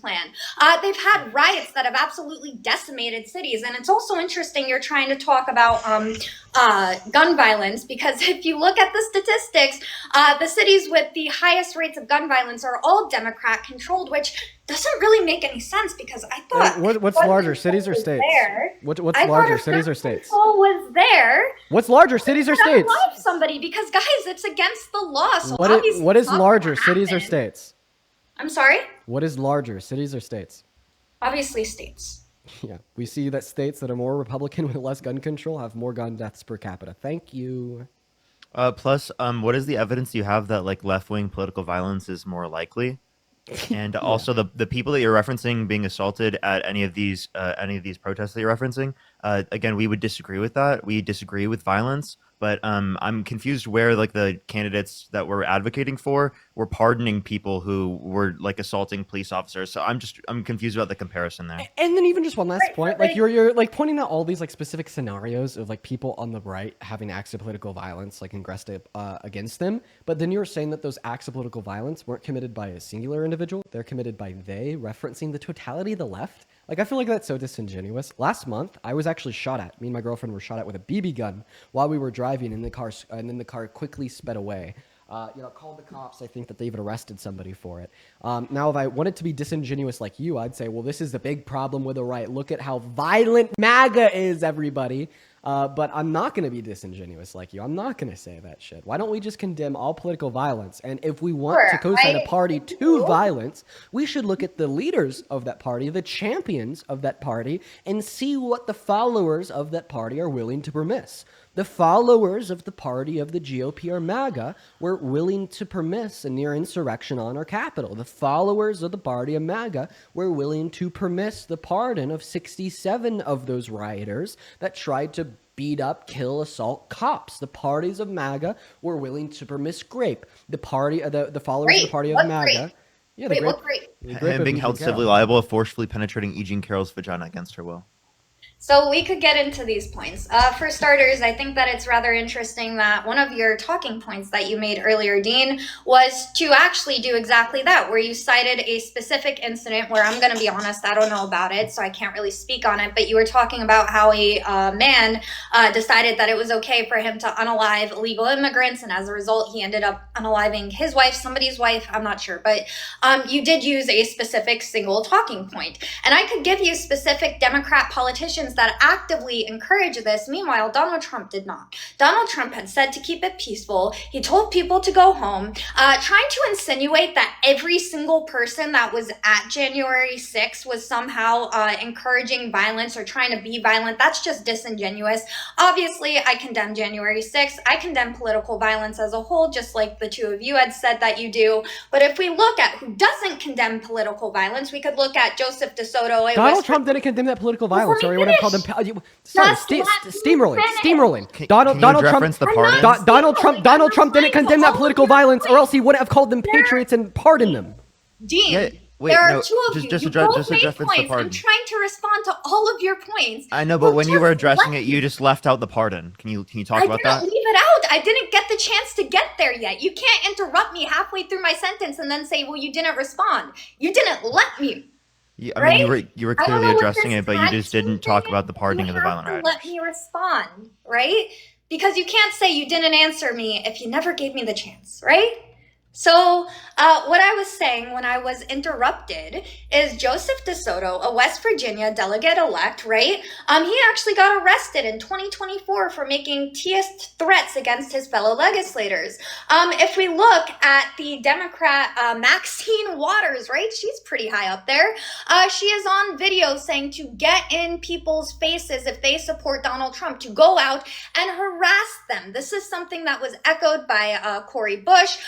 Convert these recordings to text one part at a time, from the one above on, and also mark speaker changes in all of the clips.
Speaker 1: plan. They've had riots that have absolutely decimated cities. And it's also interesting you're trying to talk about gun violence, because if you look at the statistics, the cities with the highest rates of gun violence are all Democrat controlled, which doesn't really make any sense, because I thought
Speaker 2: what's larger, cities or states? What's larger, cities or states?
Speaker 1: Was there.
Speaker 2: What's larger, cities or states?
Speaker 1: Love somebody, because guys, it's against the law. So
Speaker 2: what is larger, cities or states?
Speaker 1: I'm sorry?
Speaker 2: What is larger, cities or states?
Speaker 1: Obviously states.
Speaker 2: Yeah, we see that states that are more Republican with less gun control have more gun deaths per capita. Thank you.
Speaker 3: Plus, what is the evidence you have that like left-wing political violence is more likely? And also the people that you're referencing being assaulted at any of these protests that you're referencing, again, we would disagree with that. We disagree with violence, but I'm confused where like the candidates that we're advocating for were pardoning people who were like assaulting police officers. So I'm confused about the comparison there.
Speaker 2: And then even just one last point, like you're like pointing out all these like specific scenarios of like people on the right having acts of political violence like ingressed against them, but then you're saying that those acts of political violence weren't committed by a singular individual, they're committed by they, referencing the totality of the left. Like, I feel like that's so disingenuous. Last month, I was actually shot at. Me and my girlfriend were shot at with a BB gun while we were driving in the car, and then the car quickly sped away. Called the cops. I think that they even arrested somebody for it. Now, if I wanted to be disingenuous like you, I'd say, well, this is the big problem with the right. Look at how violent MAGA is, everybody. But I'm not going to be disingenuous like you. I'm not going to say that shit. Why don't we just condemn all political violence? And if we want to co-sign a party to violence, we should look at the leaders of that party, the champions of that party, and see what the followers of that party are willing to permit. The followers of the party of the GOP or MAGA were willing to permit a near insurrection on our capital. The followers of the party of MAGA were willing to permit the pardon of 67 of those rioters that tried to beat up, kill, assault cops. The parties of MAGA were willing to permit grape. The party, the followers of the party of MAGA. Yeah, the grape.
Speaker 3: Him being held civilly liable of forcefully penetrating E. Jean Carroll's vagina against her will.
Speaker 1: So we could get into these points. For starters, I think that it's rather interesting that one of your talking points that you made earlier, Dean, was to actually do exactly that, where you cited a specific incident where, I'm going to be honest, I don't know about it, so I can't really speak on it, but you were talking about how a man decided that it was okay for him to unalive illegal immigrants, and as a result, he ended up unaliving his wife, somebody's wife, I'm not sure, but you did use a specific single talking point. And I could give you specific Democrat politicians that actively encourage this. Meanwhile, Donald Trump did not. Donald Trump had said to keep it peaceful. He told people to go home, trying to insinuate that every single person that was at January 6th was somehow encouraging violence or trying to be violent. That's just disingenuous. Obviously, I condemn January 6th. I condemn political violence as a whole, just like the two of you had said that you do. But if we look at who doesn't condemn political violence, we could look at Joseph DeSoto.
Speaker 2: Donald Trump didn't condemn that political violence. Sorry, what I called them. Steamrolling. Donald Trump didn't condemn that political violence, or else he wouldn't have called them patriots and pardoned them.
Speaker 1: Dean,
Speaker 3: wait,
Speaker 1: there are
Speaker 3: no,
Speaker 1: two of you.
Speaker 3: Just
Speaker 1: You
Speaker 3: address
Speaker 1: both made
Speaker 3: the
Speaker 1: points.
Speaker 3: pardon.
Speaker 1: I'm trying to respond to all of your points.
Speaker 3: I know, but when you were addressing it, you just left out the pardon. Can you talk about that?
Speaker 1: I didn't leave it out. I didn't get the chance to get there yet. You can't interrupt me halfway through my sentence and then say, well, you didn't respond. You didn't let me.
Speaker 3: Yeah, I mean, you were clearly addressing it, but you just didn't talk about the pardoning of the violent rioters.
Speaker 1: Let me respond, right? Because you can't say you didn't answer me if you never gave me the chance, right? So what I was saying when I was interrupted is Joseph DeSoto, a West Virginia delegate-elect, right? He actually got arrested in 2024 for making teist threats against his fellow legislators. If we look at the Democrat Maxine Waters, right? She's pretty high up there. She is on video saying to get in people's faces if they support Donald Trump, to go out and harass them. This is something that was echoed by Cori Bush.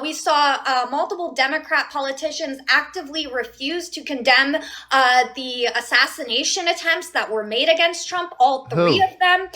Speaker 1: We saw multiple Democrat politicians actively refuse to condemn the assassination attempts that were made against Trump, all three of them.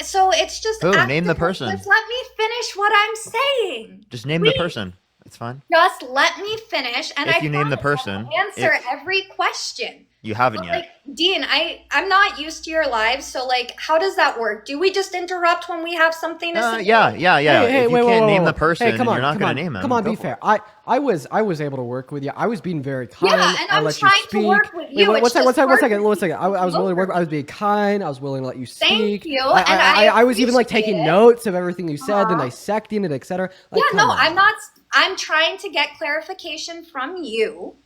Speaker 1: So it's just...
Speaker 3: Who? Name the person.
Speaker 1: Just let me finish what I'm saying.
Speaker 3: Just name the person. It's fine.
Speaker 1: Just let me finish, and
Speaker 3: If you name the
Speaker 1: promise
Speaker 3: person,
Speaker 1: I'll answer every question.
Speaker 3: You haven't
Speaker 1: But,
Speaker 3: yet.
Speaker 1: like, Dean, I'm not used to your lives, so like, how does that work? Do we just interrupt when we have something to say?
Speaker 3: Yeah.
Speaker 2: Hey,
Speaker 3: If you
Speaker 2: wait,
Speaker 3: can't name
Speaker 2: whoa.
Speaker 3: the person,
Speaker 2: Hey, come on,
Speaker 3: you're not
Speaker 2: come
Speaker 3: going
Speaker 2: on,
Speaker 3: to name him.
Speaker 2: come on,
Speaker 3: Go
Speaker 2: be
Speaker 3: for
Speaker 2: fair.
Speaker 3: it.
Speaker 2: I was able to work with you. I was being very kind.
Speaker 1: Yeah, and
Speaker 2: I
Speaker 1: I'm
Speaker 2: let you
Speaker 1: trying to
Speaker 2: speak.
Speaker 1: work with you.
Speaker 2: Wait,
Speaker 1: It's
Speaker 2: one
Speaker 1: just
Speaker 2: second. I was willing to work. I was being kind. I was willing to let you speak.
Speaker 1: Thank you,
Speaker 2: I was even like
Speaker 1: appreciate
Speaker 2: taking
Speaker 1: it.
Speaker 2: notes of everything you said and
Speaker 1: Uh-huh.
Speaker 2: dissecting it, etc. Like,
Speaker 1: Yeah,
Speaker 2: come
Speaker 1: no,
Speaker 2: on.
Speaker 1: I'm not. I'm trying to get clarification from you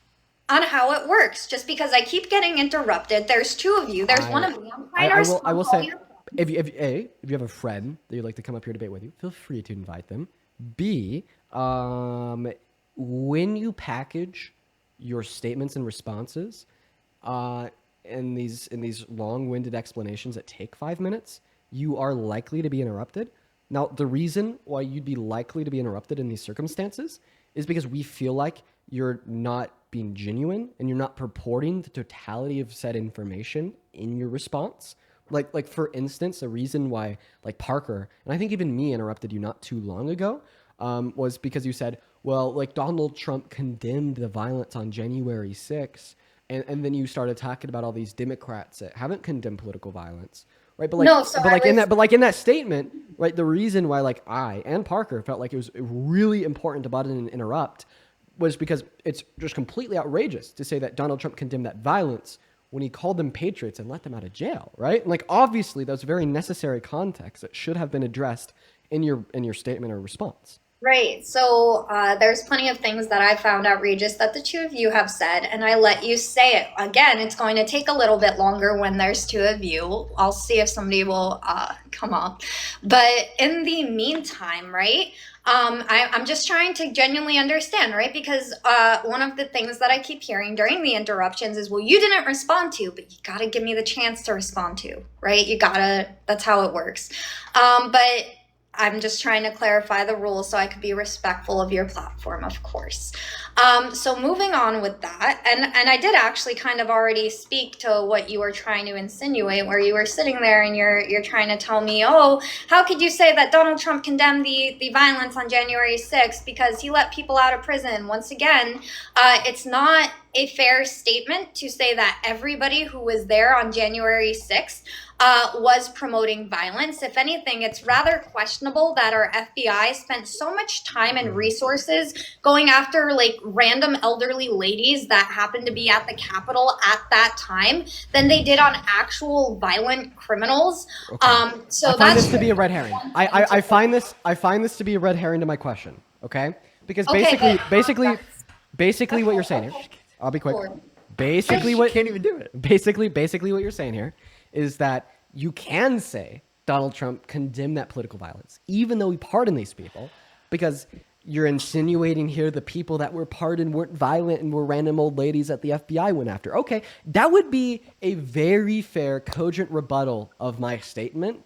Speaker 1: on how it works. Just because I keep getting interrupted. There's two of you. There's one of me. I'm trying to respond
Speaker 2: I will
Speaker 1: to all
Speaker 2: say,
Speaker 1: your
Speaker 2: if you have a friend that you'd like to come up here to debate with you, feel free to invite them. B, when you package your statements and responses, in these long-winded explanations that take 5 minutes, you are likely to be interrupted. Now, the reason why you'd be likely to be interrupted in these circumstances is because we feel like you're not being genuine and you're not purporting the totality of said information in your response. Like for instance, the reason why like Parker and I think even me interrupted you not too long ago was because you said, well, like Donald Trump condemned the violence on January 6th, and then you started talking about all these Democrats that haven't condemned political violence, right? But like,
Speaker 1: No, so
Speaker 2: in that statement, right? The reason why like I and Parker felt like it was really important to butt in and interrupt was because it's just completely outrageous to say that Donald Trump condemned that violence when he called them patriots and let them out of jail, right? And like obviously that's very necessary context that should have been addressed in your statement or response.
Speaker 1: Right. So there's plenty of things that I found outrageous that the two of you have said, and I let you say it. Again, it's going to take a little bit longer when there's two of you. I'll see if somebody will come up. But in the meantime, right, I'm just trying to genuinely understand, right? Because one of the things that I keep hearing during the interruptions is, well, you didn't respond to, but you got to give me the chance to respond to, right? That's how it works. But I'm just trying to clarify the rules so I could be respectful of your platform, of course. So moving on with that, and I did actually kind of already speak to what you were trying to insinuate, where you were sitting there and you're trying to tell me, oh, how could you say that Donald Trump condemned the violence on January 6th because he let people out of prison? Once again, it's not a fair statement to say that everybody who was there on January 6th was promoting violence. If anything, it's rather questionable that our FBI spent so much time and resources going after like random elderly ladies that happened to be at the Capitol at that time than they did on actual violent criminals.
Speaker 2: Okay.
Speaker 1: So
Speaker 2: I find
Speaker 1: that's
Speaker 2: this to be a red herring. I find this to be a red herring to my question. Okay, because
Speaker 1: Okay,
Speaker 2: basically what you're saying here. I'll be quick.
Speaker 1: Sure.
Speaker 2: Basically what
Speaker 3: Can't even do it.
Speaker 2: basically what you're saying here is that you can say Donald Trump condemned that political violence, even though he pardoned these people, because you're insinuating here the people that were pardoned weren't violent and were random old ladies that the FBI went after. Okay, that would be a very fair, cogent rebuttal of my statement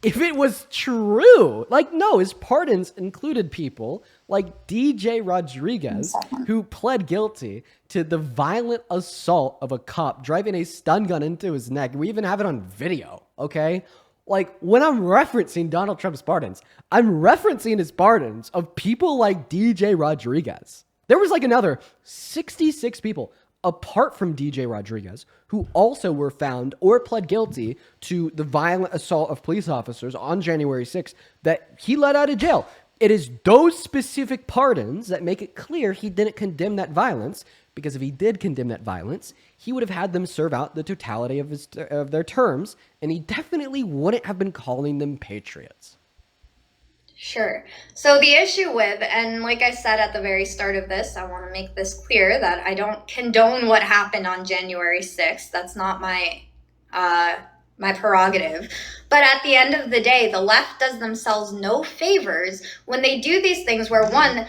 Speaker 2: if it was true. Like, no, his pardons included people like DJ Rodriguez, who pled guilty to the violent assault of a cop driving a stun gun into his neck. We even have it on video, okay? Like, when I'm referencing Donald Trump's pardons, I'm referencing his pardons of people like DJ Rodriguez. There was like another 66 people apart from DJ Rodriguez, who also were found or pled guilty to the violent assault of police officers on January 6th that he let out of jail. It is those specific pardons that make it clear he didn't condemn that violence, because if he did condemn that violence, he would have had them serve out the totality of their terms, and he definitely wouldn't have been calling them patriots.
Speaker 1: Sure. So the issue with, and like I said at the very start of this, I want to make this clear that I don't condone what happened on January 6th. That's not my prerogative. But at the end of the day, the left does themselves no favors when they do these things where, one,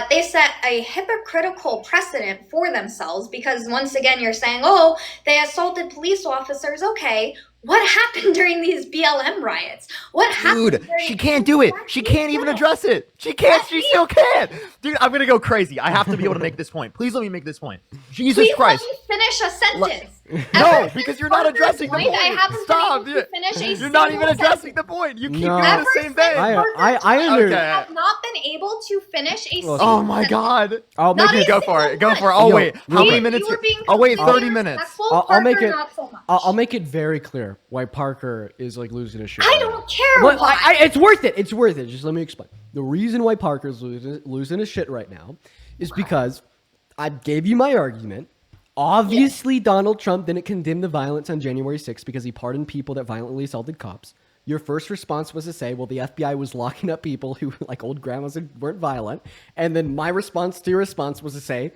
Speaker 1: they set a hypocritical precedent for themselves, because once again, you're saying, oh, they assaulted police officers. Okay. What happened during these BLM riots? What happened?
Speaker 3: Dude, she can't do it. She can't even address it. She can't. She still can't. Dude, I'm going to go crazy. I have to be able to make this point. Please let me make this point. Jesus
Speaker 1: Please
Speaker 3: Christ.
Speaker 1: let me finish a sentence.
Speaker 3: No, because you're not addressing the point.
Speaker 1: I haven't
Speaker 3: Stop.
Speaker 1: been able to finish a
Speaker 3: You're not even
Speaker 1: single
Speaker 3: addressing the point. You keep
Speaker 2: No.
Speaker 3: doing the same thing.
Speaker 2: I under.
Speaker 3: Okay.
Speaker 1: have not been able to finish a single
Speaker 3: Oh my
Speaker 1: sentence.
Speaker 3: god.
Speaker 2: I'll make
Speaker 1: Not
Speaker 2: it.
Speaker 1: a
Speaker 3: Go for it. Go for it.
Speaker 1: single
Speaker 3: I'll
Speaker 2: Yo,
Speaker 3: wait. How
Speaker 2: real
Speaker 3: many
Speaker 2: quick.
Speaker 3: minutes?
Speaker 1: You were being
Speaker 3: I'll wait
Speaker 1: completely
Speaker 3: 30 minutes.
Speaker 1: respectful.
Speaker 2: I'll make
Speaker 1: Parker,
Speaker 2: it.
Speaker 1: not so much.
Speaker 2: I'll make it very clear why Parker is like losing his shit.
Speaker 1: I
Speaker 2: right
Speaker 1: don't
Speaker 2: now.
Speaker 1: care
Speaker 2: Well,
Speaker 1: why.
Speaker 2: it's worth it. It's worth it. Just let me explain. The reason why Parker's losing his shit right now is because I gave you my argument. Obviously, Donald Trump didn't condemn the violence on January 6th because he pardoned people that violently assaulted cops. Your first response was to say, well, the FBI was locking up people who, like old grandmas, who weren't violent. And then my response to your response was to say,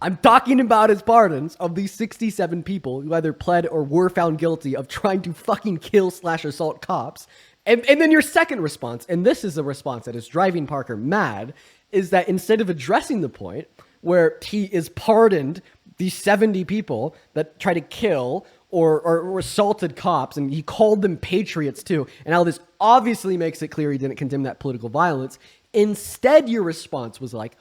Speaker 2: I'm talking about his pardons of these 67 people who either pled or were found guilty of trying to fucking kill/assault cops. And then your second response, and this is a response that is driving Parker mad, is that instead of addressing the point where he is pardoned these 70 people that try to kill or assaulted cops, and he called them patriots too, and how this obviously makes it clear he didn't condemn that political violence. Instead, your response was like,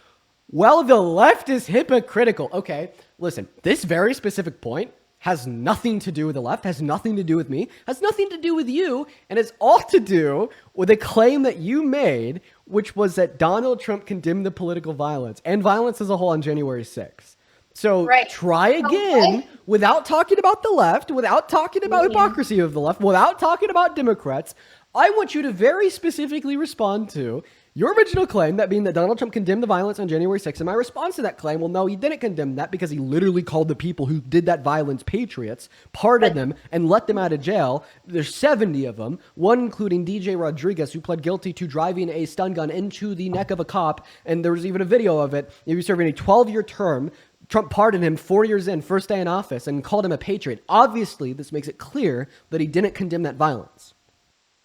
Speaker 2: well, the left is hypocritical. Okay, listen, this very specific point has nothing to do with the left, has nothing to do with me, has nothing to do with you, and it's all to do with a claim that you made, which was that Donald Trump condemned the political violence and violence as a whole on January 6th. So try again without talking about the left, without talking about hypocrisy of the left, without talking about Democrats. I want you to very specifically respond to your original claim, that being that Donald Trump condemned the violence on January 6th. And my response to that claim, well, no, he didn't condemn that because he literally called the people who did that violence patriots, pardoned them, and let them out of jail. There's 70 of them, one including DJ Rodriguez, who pled guilty to driving a stun gun into the neck of a cop. And there was even a video of it. He was serving a 12-year term. Trump pardoned him 4 years in, first day in office, and called him a patriot. Obviously, this makes it clear that he didn't condemn that violence.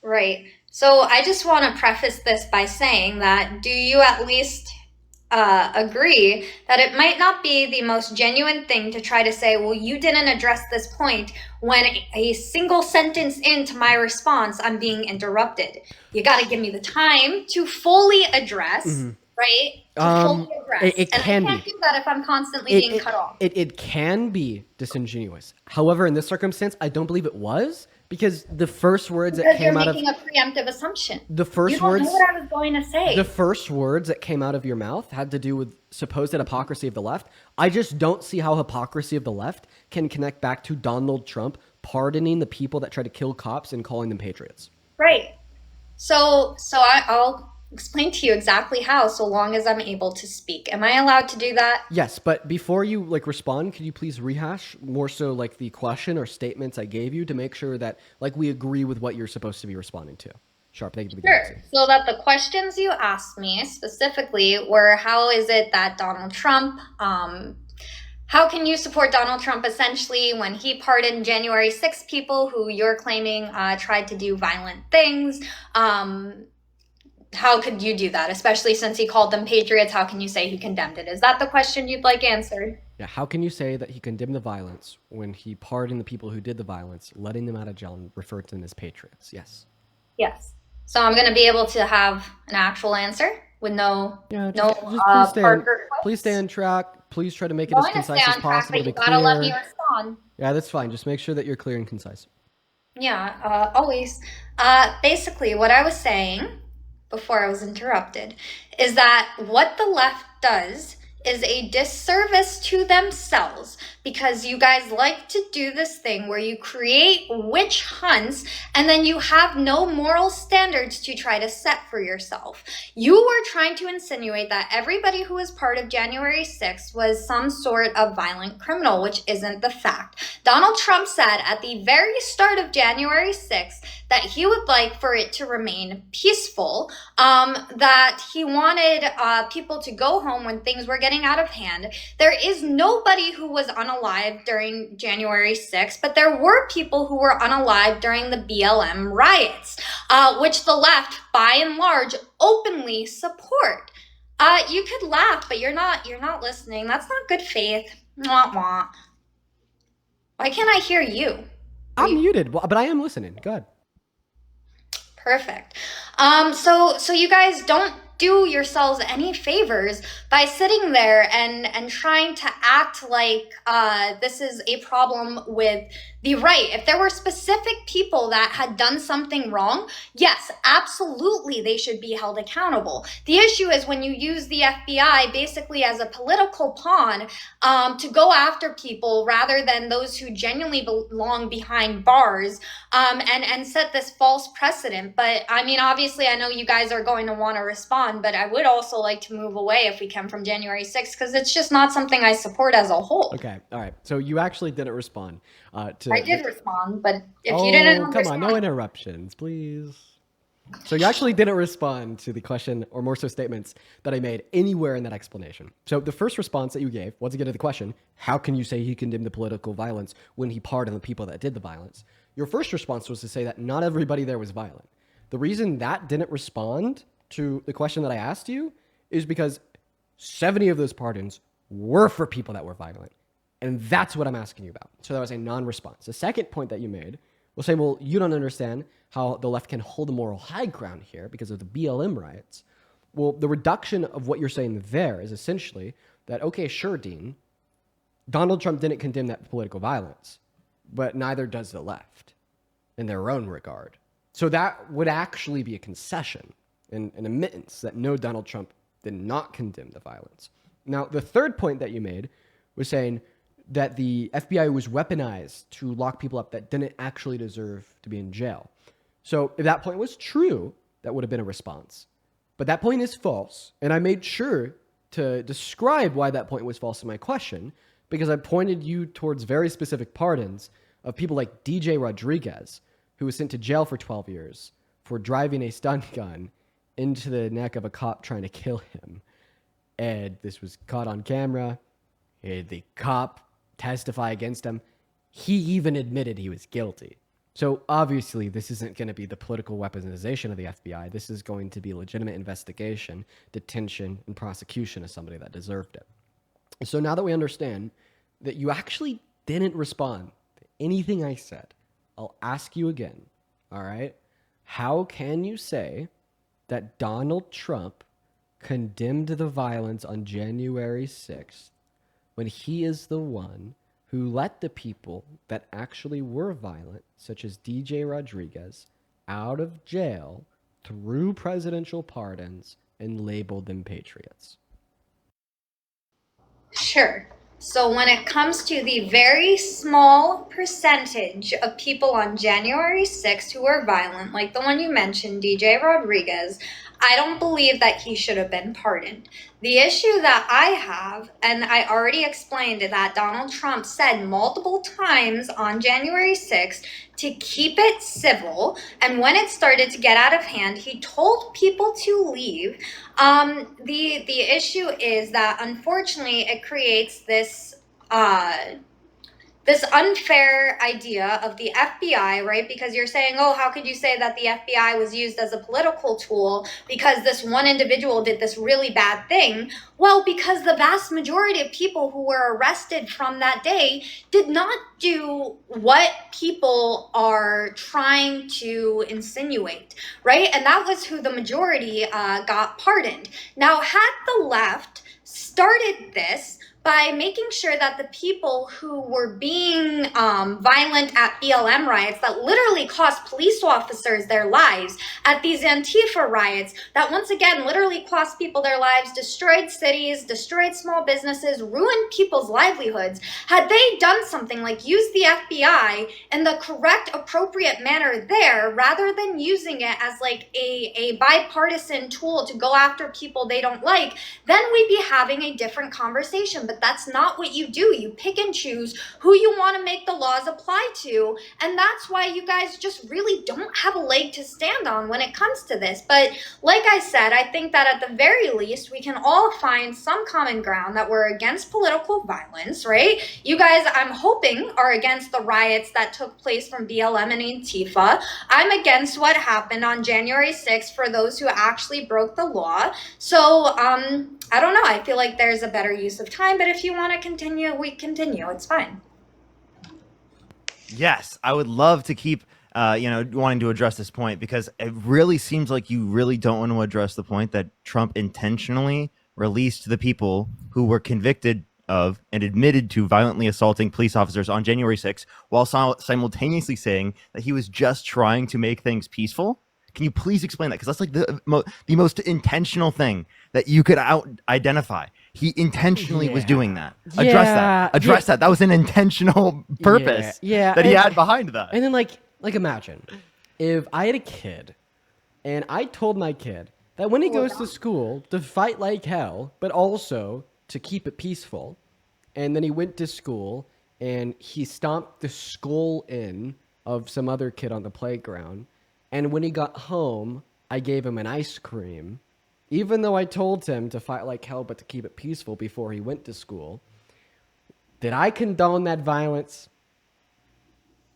Speaker 1: Right. So I just want to preface this by saying that, do you at least agree that it might not be the most genuine thing to try to say, well, you didn't address this point when a single sentence into my response, I'm being interrupted. You got to give me the time to fully address, right? To fully address.
Speaker 2: It can
Speaker 1: I can't
Speaker 2: be.
Speaker 1: do that if I'm constantly being cut off.
Speaker 2: It can be disingenuous. However, in this circumstance, I don't believe it was, because the first words that came out of...
Speaker 1: You're making a preemptive assumption.
Speaker 2: The first
Speaker 1: you don't
Speaker 2: words...
Speaker 1: know what I was going to say.
Speaker 2: The first words that came out of your mouth had to do with supposed hypocrisy of the left. I just don't see how hypocrisy of the left can connect back to Donald Trump pardoning the people that try to kill cops and calling them patriots.
Speaker 1: Right. So I'll explain to you exactly how, so long as I'm able to speak. Am I allowed to do that?
Speaker 2: Yes, but before you respond, could you please rehash more so the question or statements I gave you to make sure that we agree with what you're supposed to be responding to? Sharp, thank you.
Speaker 1: Sure. So that the questions you asked me specifically were, how is it that Donald Trump, how can you support Donald Trump essentially when he pardoned January 6 people who you're claiming tried to do violent things? How could you do that, especially since he called them patriots? How can you say he condemned it? Is that the question you'd like answered?
Speaker 2: Yeah, how can you say that he condemned the violence when he pardoned the people who did the violence, letting them out of jail and referred to them as patriots? Yes.
Speaker 1: Yes. So I'm going to be able to have an actual answer with
Speaker 2: please stay on track. Please try to make it as concise as possible to be clear.
Speaker 1: You gotta let me respond.
Speaker 2: Yeah, that's fine. Just make sure that you're clear and concise.
Speaker 1: Yeah, always. Basically, what I was saying before I was interrupted is that what the left does is a disservice to themselves, because you guys like to do this thing where you create witch hunts and then you have no moral standards to try to set for yourself. You were trying to insinuate that everybody who was part of January 6th was some sort of violent criminal, which isn't the fact. Donald Trump said at the very start of January 6th that he would like for it to remain peaceful, that he wanted people to go home when things were getting out of hand. There is nobody who was unalive during January 6th, but there were people who were unalive during the BLM riots, which the left, by and large, openly support. You could laugh, but you're not listening. That's not good faith. Wah, wah. Why can't I hear you?
Speaker 2: I'm muted, but I am listening. Go ahead.
Speaker 1: Perfect. So you guys don't do yourselves any favors by sitting there and trying to act like this is a problem with the right. If there were specific people that had done something wrong, yes, absolutely they should be held accountable. The issue is when you use the FBI basically as a political pawn to go after people rather than those who genuinely belong behind bars, and set this false precedent. But I mean, obviously, I know you guys are going to want to respond, but I would also like to move away if we can from January 6th, because it's just not something I support as a whole.
Speaker 2: Okay, all right. So you actually didn't respond to.
Speaker 1: I did respond, but if you didn't
Speaker 2: come on, no interruptions, please. So you actually didn't respond to the question, or more so statements, that I made anywhere in that explanation. So the first response that you gave, once again to the question, how can you say he condemned the political violence when he pardoned the people that did the violence? Your first response was to say that not everybody there was violent. The reason that didn't respond to the question that I asked you is because 70 of those pardons were for people that were violent. And that's what I'm asking you about. So that was a non-response. The second point that you made was saying, well, you don't understand how the left can hold a moral high ground here because of the BLM riots. Well, the reduction of what you're saying there is essentially that, okay, sure, Dean, Donald Trump didn't condemn that political violence, but neither does the left in their own regard. So that would actually be a concession and an admittance that no, Donald Trump did not condemn the violence. Now, the third point that you made was saying that the FBI was weaponized to lock people up that didn't actually deserve to be in jail. So if that point was true, that would have been a response. But that point is false, and I made sure to describe why that point was false in my question, because I pointed you towards very specific pardons of people like DJ Rodriguez, who was sent to jail for 12 years for driving a stun gun into the neck of a cop trying to kill him. And this was caught on camera. The cop testify against him. He even admitted he was guilty. So obviously, this isn't going to be the political weaponization of the FBI. This is going to be legitimate investigation, detention, and prosecution of somebody that deserved it. So now that we understand that you actually didn't respond to anything I said, I'll ask you again, all right? How can you say that Donald Trump condemned the violence on January 6th when he is the one who let the people that actually were violent, such as DJ Rodriguez, out of jail through presidential pardons and labeled them patriots?
Speaker 1: Sure. So when it comes to the very small percentage of people on January 6th who were violent, like the one you mentioned, DJ Rodriguez, I don't believe that he should have been pardoned. The issue that I have, and I already explained that Donald Trump said multiple times on January 6th to keep it civil, and when it started to get out of hand, he told people to leave. The issue is that unfortunately it creates this this unfair idea of the FBI, right? Because you're saying, oh, how could you say that the FBI was used as a political tool because this one individual did this really bad thing? Well, because the vast majority of people who were arrested from that day did not do what people are trying to insinuate, right? And that was who the majority got pardoned. Now, had the left started this by making sure that the people who were being violent at BLM riots that literally cost police officers their lives, at these Antifa riots that once again literally cost people their lives, destroyed cities, destroyed small businesses, ruined people's livelihoods, had they done something like use the FBI in the correct, appropriate manner there, rather than using it as like a bipartisan tool to go after people they don't like, then we'd be having a different conversation. But that's not what you do. You pick and choose who you want to make the laws apply to, and that's why you guys just really don't have a leg to stand on when it comes to this. But like I said, I think that at the very least, we can all find some common ground that we're against political violence, right? You guys, I'm hoping, are against the riots that took place from BLM and Antifa. I'm against what happened on January 6th for those who actually broke the law. So, I don't know. I feel like there's a better use of time, but if you want to continue, we continue. It's fine.
Speaker 3: Yes, I would love to keep wanting to address this point, because it really seems like you really don't want to address the point that Trump intentionally released the people who were convicted of and admitted to violently assaulting police officers on January 6th, while simultaneously saying that he was just trying to make things peaceful. Can you please explain that? Because that's like the most intentional thing that you could identify. He intentionally was doing that. Address that. That was an intentional purpose that he had behind that.
Speaker 2: And then like imagine if I had a kid and I told my kid that when he goes to school to fight like hell, but also to keep it peaceful, and then he went to school and he stomped the skull in of some other kid on the playground. And when he got home, I gave him an ice cream, even though I told him to fight like hell but to keep it peaceful before he went to school. Did I condone that violence?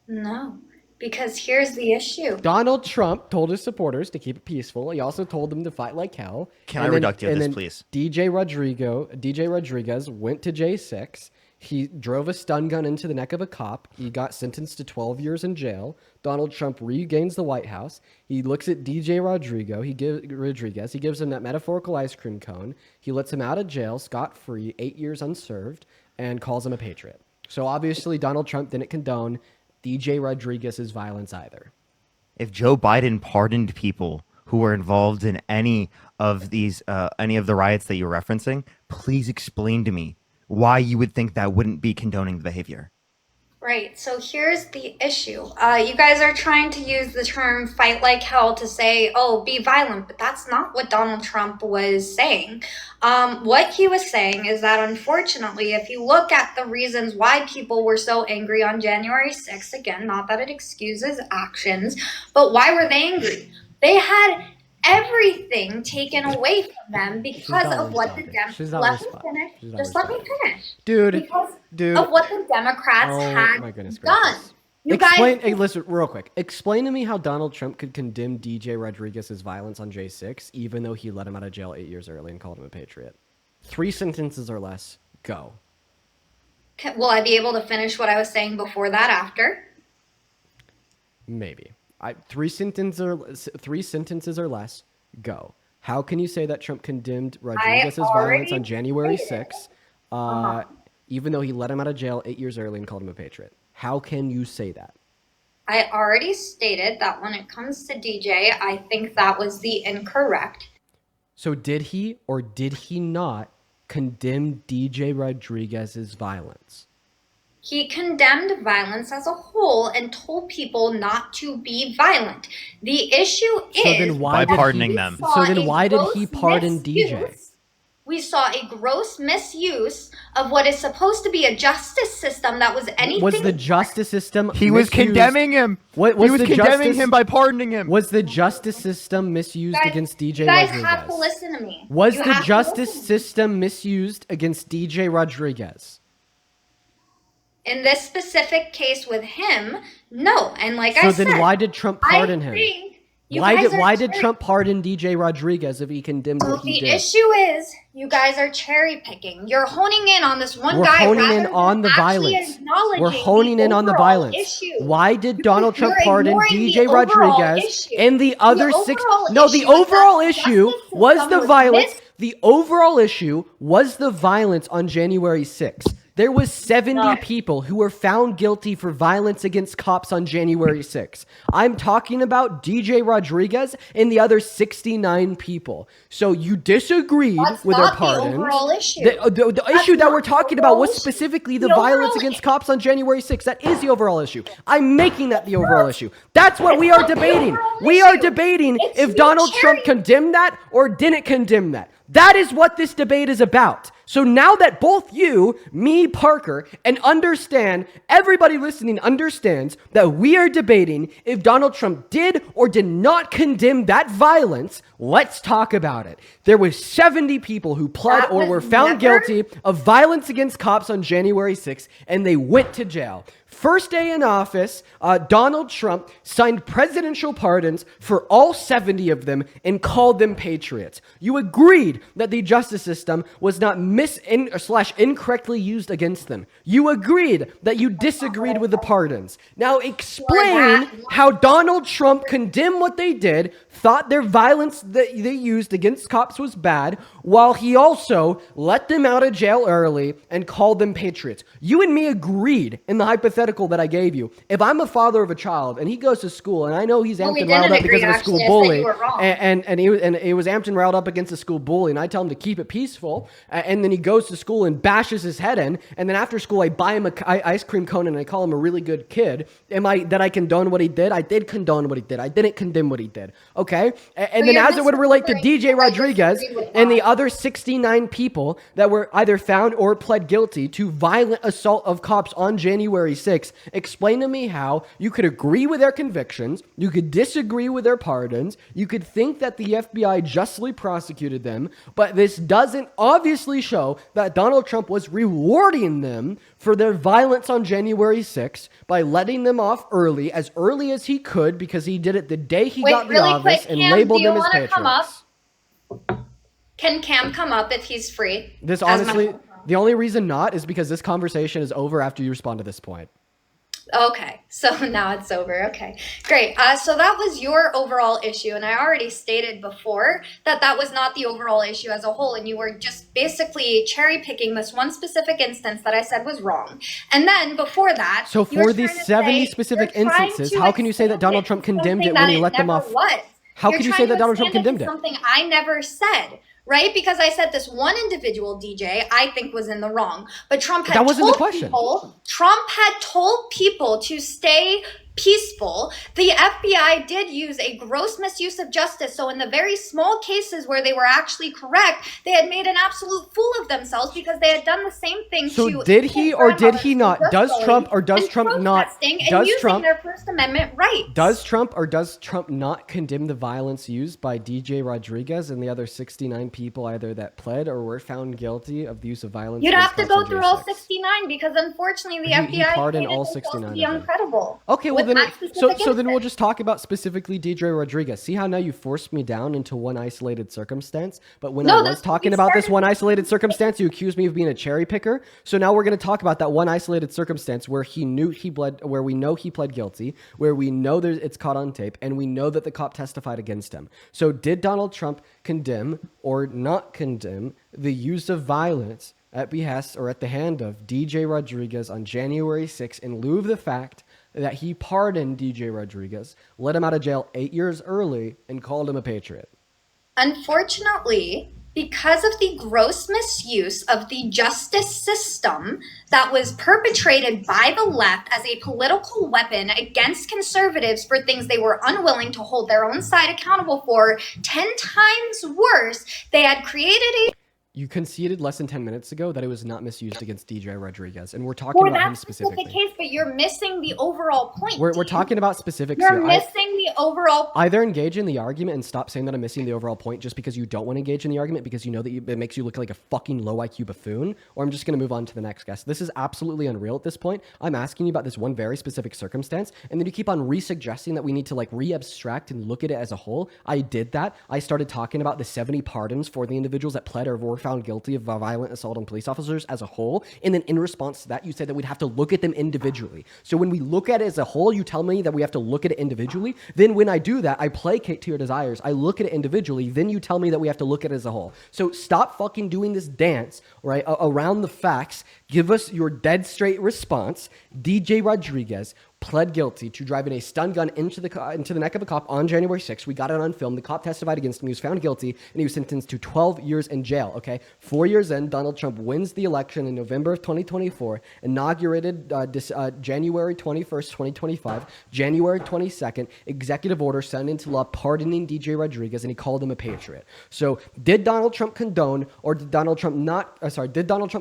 Speaker 1: No, because here's the issue.
Speaker 2: Donald Trump told his supporters to keep it peaceful. He also told them to fight like hell.
Speaker 3: Can I reduct you this, please?
Speaker 2: DJ Rodriguez went to J6. He drove a stun gun into the neck of a cop. He got sentenced to 12 years in jail. Donald Trump regains the White House. He looks at DJ Rodriguez. He gives him that metaphorical ice cream cone. He lets him out of jail, scot-free, 8 years unserved, and calls him a patriot. So obviously Donald Trump didn't condone DJ Rodriguez's violence either.
Speaker 3: If Joe Biden pardoned people who were involved in any of the riots that you're referencing, please explain to me why you would think that wouldn't be condoning the behavior.
Speaker 1: Right, so here's the issue. You guys are trying to use the term fight like hell to say, oh, be violent, but that's not what Donald Trump was saying. What he was saying is that, unfortunately, if you look at the reasons why people were so angry on January 6th, again, not that it excuses actions, but why were they angry? They had everything taken away from them because of what the Democrats... Let me finish. Because of what the Democrats had done.
Speaker 2: Listen, real quick. Explain to me how Donald Trump could condemn DJ Rodriguez's violence on J6, even though he let him out of jail 8 years early and called him a patriot. 3 sentences or less. Go.
Speaker 1: Will I be able to finish what I was saying before that after?
Speaker 2: Maybe. 3 sentences or less. Go. How can you say that Trump condemned Rodriguez's violence on January 6th, even though he let him out of jail 8 years early and called him a patriot? How can you say that?
Speaker 1: I already stated that when it comes to DJ, I think that was the incorrect.
Speaker 2: So did he or did he not condemn DJ Rodriguez's violence?
Speaker 1: He condemned violence as a whole and told people not to be violent. The issue is...
Speaker 2: So then why
Speaker 3: by pardoning them.
Speaker 2: So then why did he pardon DJ?
Speaker 1: We saw a gross misuse of what is supposed to be a justice system that was anything...
Speaker 2: Was the justice system
Speaker 3: He was condemning him. He was condemning him by pardoning him.
Speaker 2: Was the justice system misused against DJ
Speaker 1: You
Speaker 2: Rodriguez?
Speaker 1: guys have to listen to me.
Speaker 2: Was the justice system misused against DJ Rodriguez?
Speaker 1: In this specific case with him, no. And like I said...
Speaker 2: So then why did Trump pardon him? Why did Trump pardon DJ Rodriguez if he condemned what he did?
Speaker 1: The issue is you guys are cherry picking. You're honing in on this one guy.
Speaker 2: We're honing in on the violence. We're honing in on the violence. Why did Donald Trump pardon DJ Rodriguez and the other six? No, the overall issue was the violence. The overall issue was the violence on January 6th. There was 70 people who were found guilty for violence against cops on January 6th. I'm talking about DJ Rodriguez and the other 69 people. So you disagreed with their pardon.
Speaker 1: The overall issue.
Speaker 2: The issue that we're talking about was specifically the violence against cops on January 6th. That is the overall issue. I'm making that the overall issue. That's what we are debating. We are debating if Donald Trump condemned that or didn't condemn that. That is what this debate is about. So now that both you, me, Parker, and everybody listening understands that we are debating if Donald Trump did or did not condemn that violence, let's talk about it. There was 70 people who pled or were found guilty of violence against cops on January 6th, and they went to jail. first day in office, Donald Trump signed presidential pardons for all 70 of them and called them patriots. You agreed that the justice system was not incorrectly used against them. You agreed that you disagreed with the pardons. Now explain how Donald Trump condemned what they did, thought their violence that they used against cops was bad, while he also let them out of jail early and called them patriots. You and me agreed in the hypothetical that I gave you. If I'm a father of a child and he goes to school and I know he's amped and riled up because of a school bully, and he was amped and riled up against a school bully, and I tell him to keep it peaceful, and then he goes to school and bashes his head in, and then after school I buy him a ice cream cone and I call him a really good kid. That I condone what he did? I did condone what he did. I didn't condemn what he did. Okay? And then as it would relate to DJ Rodriguez and the other 69 people that were either found or pled guilty to violent assault of cops on January 6th, explain to me how you could agree with their convictions, you could disagree with their pardons, you could think that the FBI justly prosecuted them, but this doesn't obviously show that Donald Trump was rewarding them for their violence on January 6th by letting them off early as he could, because he did it the day he got the office and labeled them as patriots.
Speaker 1: Can Cam come up if he's free?
Speaker 2: This honestly, the only reason not is because this conversation is over after you respond to this point.
Speaker 1: Okay, so now it's over. Okay, great. So that was your overall issue, and I already stated before that that was not the overall issue as a whole, and you were just basically cherry picking this one specific instance that I said was wrong. And then before that,
Speaker 2: so for these 70 specific instances, how can you say that Donald Trump condemned it when he let them off? How can you say that Donald Trump condemned it?
Speaker 1: Something I never said. Right? Because I said this one individual, DJ, I think was in the wrong. But Trump had told people to stay peaceful. The FBI did use a gross misuse of justice. So in the very small cases where they were actually correct, they had made an absolute fool of themselves because they had done the same thing.
Speaker 2: So did he or did he not? Does Trump or does Trump not? Does Trump
Speaker 1: their First Amendment rights?
Speaker 2: Does Trump or does Trump not condemn the violence used by DJ Rodriguez and the other 69 people either that pled or were found guilty of the use of violence?
Speaker 1: You'd have to go through all 69 because unfortunately the FBI
Speaker 2: pardoned all 69
Speaker 1: to be uncredible.
Speaker 2: Okay, well then we'll just talk about specifically DJ Rodriguez. See how now you forced me down into one isolated circumstance, but when I was talking about this one isolated circumstance, you accused me of being a cherry picker. So now we're going to talk about that one isolated circumstance where where we know he pled guilty, where we know it's caught on tape, and we know that the cop testified against him. So did Donald Trump condemn or not condemn the use of violence at behest or at the hand of DJ Rodriguez on January 6th in lieu of the fact that he pardoned DJ Rodriguez, let him out of jail 8 years early, and called him a patriot?
Speaker 1: Unfortunately, because of the gross misuse of the justice system that was perpetrated by the left as a political weapon against conservatives for things they were unwilling to hold their own side accountable for, 10 times worse, they had created a...
Speaker 2: You conceded less than 10 minutes ago that it was not misused against DJ Rodriguez, and we're talking about him specifically.
Speaker 1: For that specific case, but you're missing the overall point.
Speaker 2: We're talking about specifics here.
Speaker 1: You're missing the overall point.
Speaker 2: Either engage in the argument and stop saying that I'm missing the overall point just because you don't want to engage in the argument because you know that it makes you look like a fucking low IQ buffoon, or I'm just going to move on to the next guest. This is absolutely unreal at this point. I'm asking you about this one very specific circumstance, and then you keep on re-suggesting that we need to like re-abstract and look at it as a whole. I did that. I started talking about the 70 pardons for the individuals that pled or were found guilty of violent assault on police officers as a whole. And then in response to that, you said that we'd have to look at them individually. So when we look at it as a whole, you tell me that we have to look at it individually. Then when I do that, I placate to your desires. I look at it individually. Then you tell me that we have to look at it as a whole. So stop fucking doing this dance, right, around the facts. Give us your dead straight response. DJ Rodriguez pled guilty to driving a stun gun into the neck of a cop on January 6th. We got it on film. The cop testified against him. He was found guilty, and he was sentenced to 12 years in jail, okay? 4 years in, Donald Trump wins the election in November of 2024, inaugurated January 21st, 2025, January 22nd, executive order signed into law pardoning DJ Rodriguez, and he called him a patriot. So did Donald Trump condone, or did Donald Trump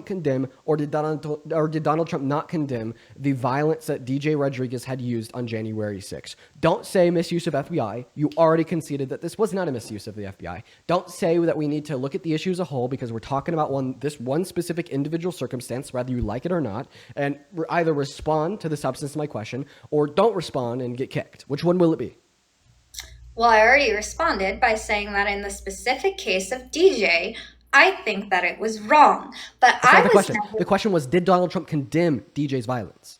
Speaker 2: condemn, or did Donald Trump not condemn the violence that DJ Rodriguez Rodriguez had used on January 6th. Don't say misuse of FBI. You already conceded that this was not a misuse of the FBI. Don't say that we need to look at the issue as a whole because we're talking about this one specific individual circumstance, whether you like it or not, and either respond to the substance of my question or don't respond and get kicked. Which one will it be?
Speaker 1: Well, I already responded by saying that in the specific case of DJ, I think that it was wrong. But
Speaker 2: That's
Speaker 1: I
Speaker 2: not the
Speaker 1: was
Speaker 2: question.
Speaker 1: never-
Speaker 2: The question was, did Donald Trump condemn DJ's violence?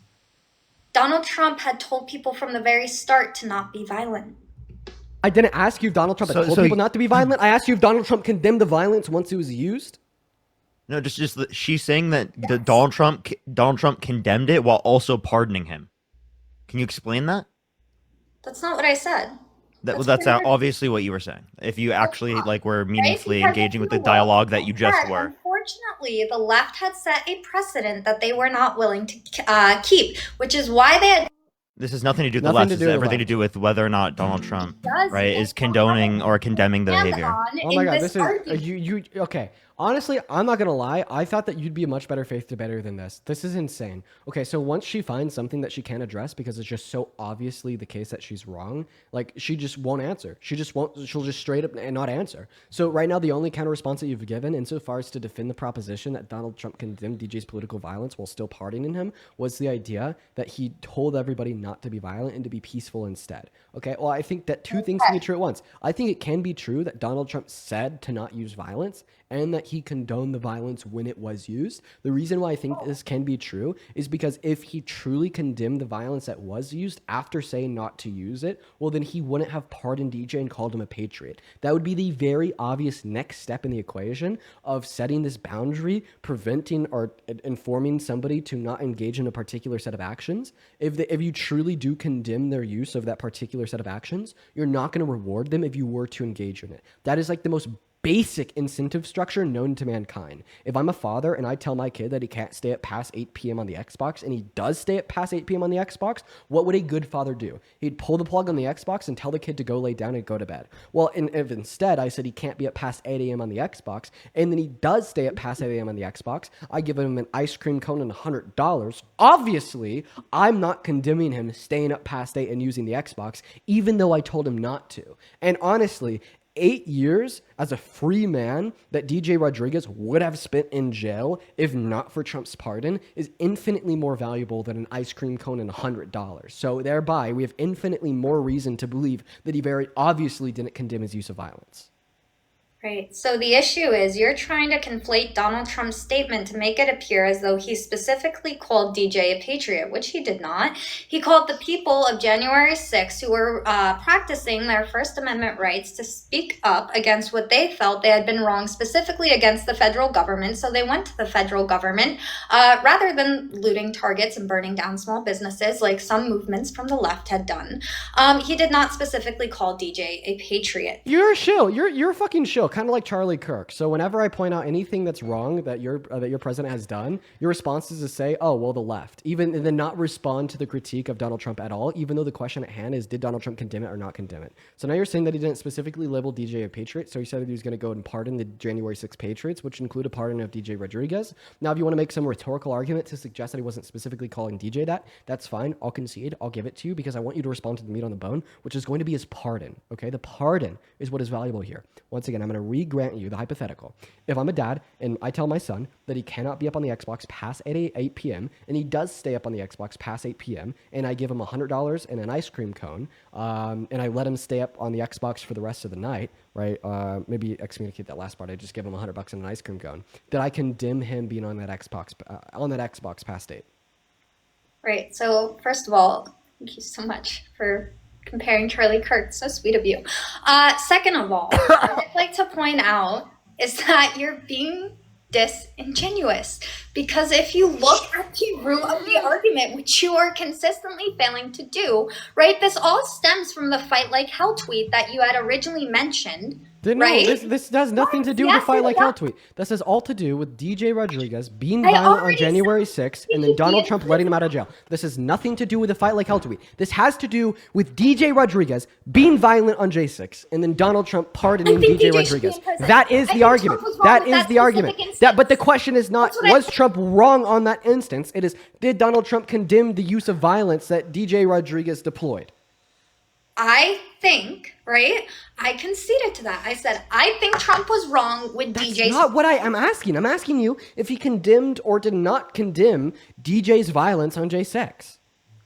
Speaker 1: Donald Trump had told people from the very start to not be violent.
Speaker 2: I didn't ask you if Donald Trump had told people not to be violent. I asked you if Donald Trump condemned the violence once it was used.
Speaker 3: No, she's saying that Donald Trump condemned it while also pardoning him. Can you explain that?
Speaker 1: That's not what I said.
Speaker 3: That's obviously what you were saying. If you actually were meaningfully engaging with the dialogue that you just were.
Speaker 1: Unfortunately, the left had set a precedent that they were not willing to keep, which is why they had.
Speaker 3: This has nothing to do with the left. It's everything to do with whether or not Donald Trump, is condoning or condemning the behavior.
Speaker 2: Oh my God, this is you. Okay, honestly, I'm not gonna lie. I thought that you'd be a much better faith debater than this. This is insane. Okay, so once she finds something that she can't address because it's just so obviously the case that she's wrong, she just won't answer. She'll just straight up and not answer. So right now, the only counter response that you've given, insofar as to defend the proposition that Donald Trump condemned DJ's political violence while still pardoning him, was the idea that he told everybody not to be violent and to be peaceful instead. Okay, well, I think that two things can be true at once. I think it can be true that Donald Trump said to not use violence and that he condoned the violence when it was used. The reason why I think this can be true is because if he truly condemned the violence that was used after saying not to use it, well, then he wouldn't have pardoned DJ and called him a patriot. That would be the very obvious next step in the equation of setting this boundary, preventing or informing somebody to not engage in a particular set of actions. If you truly do condemn their use of that particular set of actions, you're not going to reward them if you were to engage in it. That is the most basic incentive structure known to mankind. If I'm a father and I tell my kid that he can't stay up past 8 p.m. on the Xbox and he does stay up past 8 p.m. on the Xbox, what would a good father do? He'd pull the plug on the Xbox and tell the kid to go lay down and go to bed. Well, if instead I said he can't be up past 8 a.m. on the Xbox and then he does stay up past 8 a.m. on the Xbox, I give him an ice cream cone and $100. Obviously, I'm not condemning him staying up past 8 and using the Xbox, even though I told him not to. And honestly, 8 years as a free man that DJ Rodriguez would have spent in jail if not for Trump's pardon is infinitely more valuable than an ice cream cone and $100. So thereby, we have infinitely more reason to believe that he very obviously didn't condemn his use of violence.
Speaker 1: Right. So the issue is you're trying to conflate Donald Trump's statement to make it appear as though he specifically called DJ a patriot, which he did not. He called the people of January 6th who were practicing their First Amendment rights to speak up against what they felt they had been wrong, specifically against the federal government. So they went to the federal government rather than looting Targets and burning down small businesses like some movements from the left had done. He did not specifically call DJ a patriot.
Speaker 2: You're a shill. You're a fucking shill. Kind of like Charlie Kirk. So whenever I point out anything that's wrong that your president has done, your response is to say, "Oh, well, the left," and then not respond to the critique of Donald Trump at all, even though the question at hand is, did Donald Trump condemn it or not condemn it? So now you're saying that he didn't specifically label DJ a patriot, so he said that he was going to go and pardon the January 6th patriots, which include a pardon of DJ Rodriguez. Now, if you want to make some rhetorical argument to suggest that he wasn't specifically calling DJ that's fine. I'll concede. I'll give it to you because I want you to respond to the meat on the bone, which is going to be his pardon. Okay, the pardon is what is valuable here. Once again, I'm going to re-grant you the hypothetical. If I'm a dad and I tell my son that he cannot be up on the Xbox past 8 p.m. and he does stay up on the Xbox past 8 p.m. and I give him $100 and an ice cream cone and I let him stay up on the Xbox for the rest of the night, right? Maybe excommunicate that last part. I just give him $100 and an ice cream cone. Did I condemn him being on that Xbox past 8?
Speaker 1: Right. So first of all, thank you so much for comparing Charlie Kirk. So sweet of you. Second of all, what I'd like to point out is that you're being disingenuous, because if you look at the root of the argument, which you are consistently failing to do, right, this all stems from the Fight Like Hell tweet that you had originally mentioned.
Speaker 2: No,
Speaker 1: right?
Speaker 2: this has nothing to do with the
Speaker 1: Yes,
Speaker 2: Fight
Speaker 1: it
Speaker 2: Like
Speaker 1: does.
Speaker 2: Hell tweet. This has all to do with DJ Rodriguez being
Speaker 1: I
Speaker 2: violent on
Speaker 1: already
Speaker 2: January
Speaker 1: said
Speaker 2: 6th
Speaker 1: he
Speaker 2: and then
Speaker 1: should be
Speaker 2: Donald
Speaker 1: in
Speaker 2: Trump letting him out of jail. This has nothing to do with the Fight Like Hell tweet. This has to do with DJ Rodriguez being violent on J6 and then Donald Trump pardoning
Speaker 1: I think
Speaker 2: DJ
Speaker 1: DJ should be
Speaker 2: Rodriguez.
Speaker 1: in prison.
Speaker 2: That is
Speaker 1: I
Speaker 2: the
Speaker 1: think
Speaker 2: argument.
Speaker 1: Trump was wrong
Speaker 2: That
Speaker 1: with
Speaker 2: is
Speaker 1: that
Speaker 2: the argument.
Speaker 1: specific
Speaker 2: But the
Speaker 1: instance.
Speaker 2: question is not,
Speaker 1: That's what I
Speaker 2: was
Speaker 1: think.
Speaker 2: Trump wrong on that instance? It is, did Donald Trump condemn the use of violence that DJ Rodriguez deployed?
Speaker 1: I think, right? I conceded to that. I said, I think Trump was wrong with
Speaker 2: That's
Speaker 1: DJ's.
Speaker 2: not what I'm asking. I'm asking you if he condemned or did not condemn DJ's violence on J6.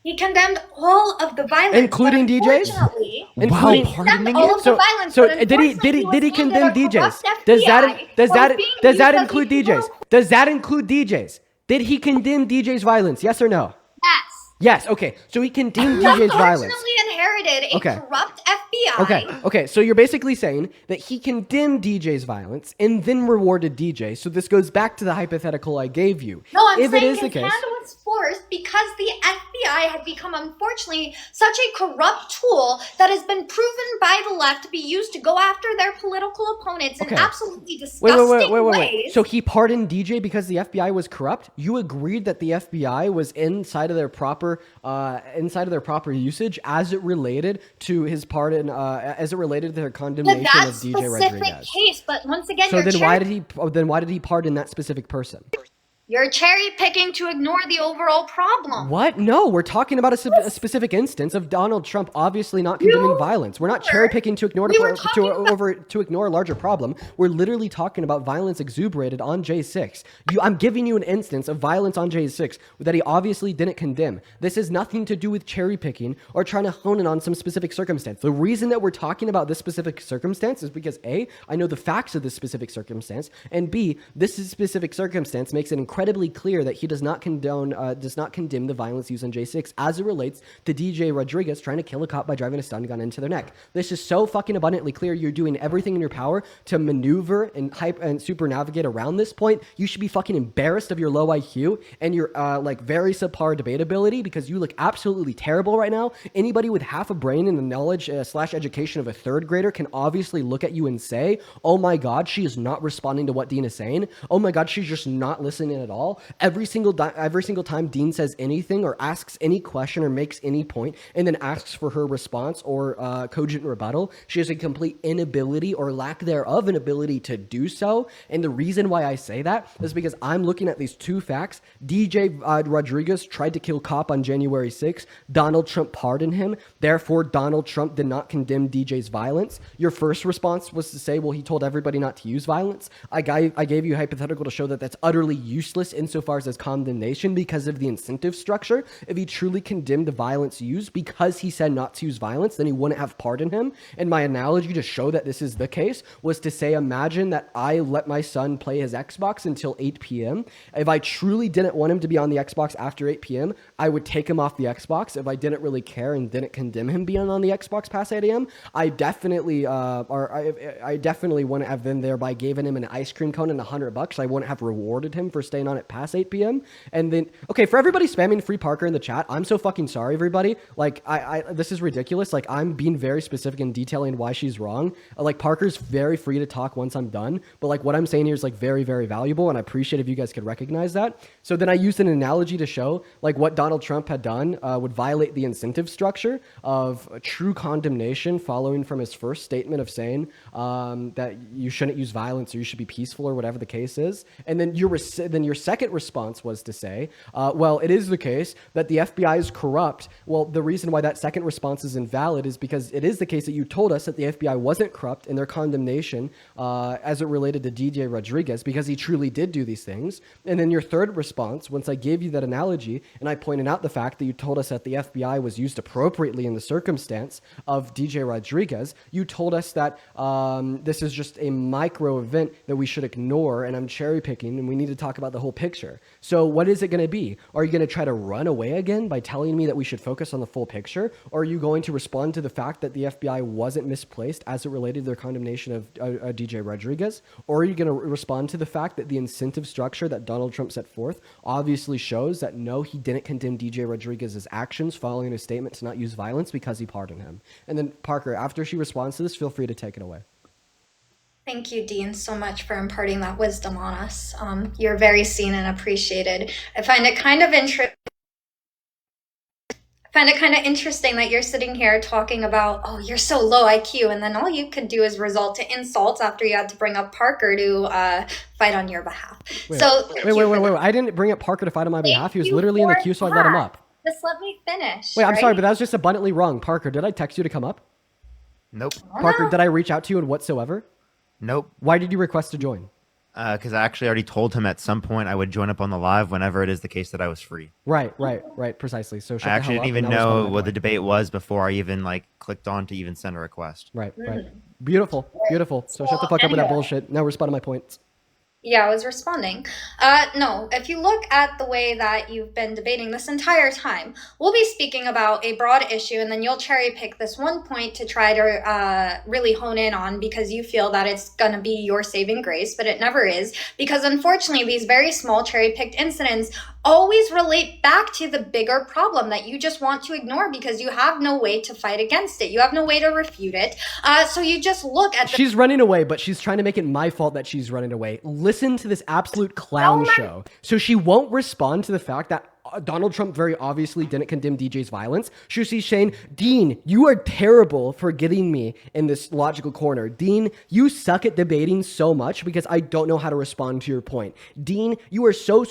Speaker 1: He condemned all of the violence,
Speaker 2: Including
Speaker 1: but
Speaker 2: DJ's?
Speaker 1: unfortunately,
Speaker 2: Including-
Speaker 1: he condemned all of the violence.
Speaker 2: So
Speaker 1: but
Speaker 2: did he
Speaker 1: unfortunately,
Speaker 2: condemn
Speaker 1: was handed a
Speaker 2: DJs?
Speaker 1: corrupt
Speaker 2: Does that
Speaker 1: FBI was being
Speaker 2: does that
Speaker 1: used as
Speaker 2: include
Speaker 1: a
Speaker 2: DJs?
Speaker 1: hero.
Speaker 2: Does that include DJs? Did he condemn DJ's violence? Yes or no?
Speaker 1: Yes.
Speaker 2: Yes. Okay. So he condemned
Speaker 1: He
Speaker 2: DJ's violence.
Speaker 1: unfortunately inherited a
Speaker 2: Okay.
Speaker 1: corrupt FBI.
Speaker 2: Okay. So you're basically saying that he condemned DJ's violence and then rewarded DJ. So this goes back to the hypothetical I gave you.
Speaker 1: No, I'm
Speaker 2: if
Speaker 1: saying
Speaker 2: it is the
Speaker 1: his
Speaker 2: case,
Speaker 1: hand was forced because the FBI had become, unfortunately, such a corrupt tool that has been proven by the left to be used to go after their political opponents in
Speaker 2: Okay.
Speaker 1: absolutely disgusting ways.
Speaker 2: So he pardoned DJ because the FBI was corrupt. You agreed that the FBI was inside of their proper usage as it related to his pardon, as it related to their
Speaker 1: to
Speaker 2: condemnation
Speaker 1: that
Speaker 2: of DJ
Speaker 1: specific
Speaker 2: Rodriguez.
Speaker 1: case, but once again,
Speaker 2: So
Speaker 1: you're
Speaker 2: then why did he pardon that specific person?
Speaker 1: you're cherry picking to ignore the overall problem.
Speaker 2: What? No, we're talking about a specific instance of Donald Trump obviously not condemning violence. We're not cherry picking to ignore to ignore a larger problem. We're literally talking about violence exuberated on J6. I'm giving you an instance of violence on J6 that he obviously didn't condemn. This has nothing to do with cherry picking or trying to hone in on some specific circumstance. The reason that we're talking about this specific circumstance is because A, I know the facts of this specific circumstance, and B, this specific circumstance makes it incredibly clear that he does not condemn the violence used on J6 as it relates to DJ Rodriguez trying to kill a cop by driving a stun gun into their neck. This is so fucking abundantly clear. You're doing everything in your power to maneuver and super navigate around this point. You should be fucking embarrassed of your low IQ and your very subpar debate ability because you look absolutely terrible right now. Anybody with half a brain and the knowledge / education of a third grader can obviously look at you and say, oh my god, she is not responding to what Dean is saying. Oh my god, she's just not listening at all. Every single time Dean says anything or asks any question or makes any point and then asks for her response or cogent rebuttal, she has a complete inability or lack thereof an ability to do so. And the reason why I say that is because I'm looking at these two facts. DJ Rodriguez tried to kill cop on January 6th. Donald Trump pardoned him. Therefore, Donald Trump did not condemn DJ's violence. Your first response was to say, well, he told everybody not to use violence. I gave you a hypothetical to show that that's utterly useless insofar as condemnation because of the incentive structure. If he truly condemned the violence used because he said not to use violence, then he wouldn't have pardoned him. And my analogy to show that this is the case was to say, imagine that I let my son play his Xbox until 8 p.m. If I truly didn't want him to be on the Xbox after 8 p.m., I would take him off the Xbox. If I didn't really care and didn't condemn him being on the Xbox past 8 a.m., I definitely wouldn't have been thereby given him an ice cream cone and $100. I wouldn't have rewarded him for staying on it past 8 p.m. And then, okay, for everybody spamming Free Parker in the chat, I'm so fucking sorry, everybody. Like, this is ridiculous. Like, I'm being very specific and detailing why she's wrong. Like, Parker's very free to talk once I'm done, but like what I'm saying here is like very, very valuable, and I appreciate if you guys could recognize that. So then I used an analogy to show like what Donald Trump had done would violate the incentive structure of true condemnation following from his first statement of saying that you shouldn't use violence or you should be peaceful or whatever the case is. And then your second response was to say, well, it is the case that the FBI is corrupt. Well, the reason why that second response is invalid is because it is the case that you told us that the FBI wasn't corrupt in their condemnation as it related to DJ Rodriguez because he truly did do these things. And then your third response, once I gave you that analogy and I pointed out the fact that you told us that the FBI was used appropriately in the circumstance of DJ Rodriguez, you told us that this is just a micro event that we should ignore and I'm cherry picking and we need to talk about the whole picture. So what is it going to be? Are you going to try to run away again by telling me that we should focus on the full picture? Or are you going to respond to the fact that the FBI wasn't misplaced as it related to their condemnation of DJ Rodriguez? Or are you going to respond to the fact that the incentive structure that Donald Trump set forth obviously shows that no, he didn't condemn DJ Rodriguez's actions following his statement to not use violence because he pardoned him? And then Parker, after she responds to this, feel free to take it away.
Speaker 1: Thank you, Dean, so much for imparting that wisdom on us. You're very seen and appreciated. I find it kind of interesting that you're sitting here talking about, oh, you're so low IQ, and then all you could do is resort to insults after you had to bring up Parker to fight on your behalf.
Speaker 2: Wait,
Speaker 1: Wait.
Speaker 2: I didn't bring up Parker to fight on my behalf. He was literally in the queue, so I let him up.
Speaker 1: Just let me finish.
Speaker 2: Wait, I'm sorry, but that was just abundantly wrong. Parker, did I text you to come up?
Speaker 3: Nope.
Speaker 2: Parker, did I reach out to you in whatsoever?
Speaker 3: Nope.
Speaker 2: Why did you request to join?
Speaker 3: Because I actually already told him at some point I would join up on the live whenever it is the case that I was free.
Speaker 2: Right, precisely. So shut
Speaker 3: I
Speaker 2: the
Speaker 3: actually
Speaker 2: hell
Speaker 3: didn't
Speaker 2: up
Speaker 3: even
Speaker 2: and I'll respond
Speaker 3: know
Speaker 2: to my
Speaker 3: what the
Speaker 2: point.
Speaker 3: debate was before I even like clicked on to even send a request.
Speaker 2: Right. Beautiful. So shut the fuck up with that bullshit. Now respond to my points.
Speaker 1: Yeah, I was responding. No, if you look at the way that you've been debating this entire time, we'll be speaking about a broad issue, and then you'll cherry pick this one point to try to really hone in on because you feel that it's going to be your saving grace, but it never is. Because unfortunately, these very small cherry picked incidents always relate back to the bigger problem that you just want to ignore because you have no way to fight against it. You have no way to refute it. So you just look at
Speaker 2: She's running away, but she's trying to make it my fault that she's running away. Listen to this absolute clown show. So she won't respond to the fact that Donald Trump very obviously didn't condemn DJ's violence. She's saying, Dean, you are terrible for getting me in this logical corner. Dean, you suck at debating so much because I don't know how to respond to your point. Dean, you are so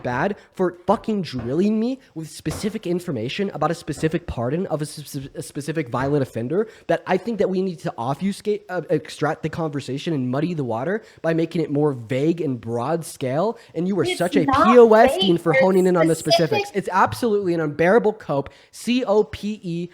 Speaker 2: bad for fucking drilling me with specific information about a specific pardon of a specific violent offender that I think that we need to obfuscate, extract the conversation and muddy the water by making it more vague and broad scale. And you were such a POS,
Speaker 1: vague.
Speaker 2: Dean, for honing in on the specifics. It's absolutely an unbearable cope. COPEIUM,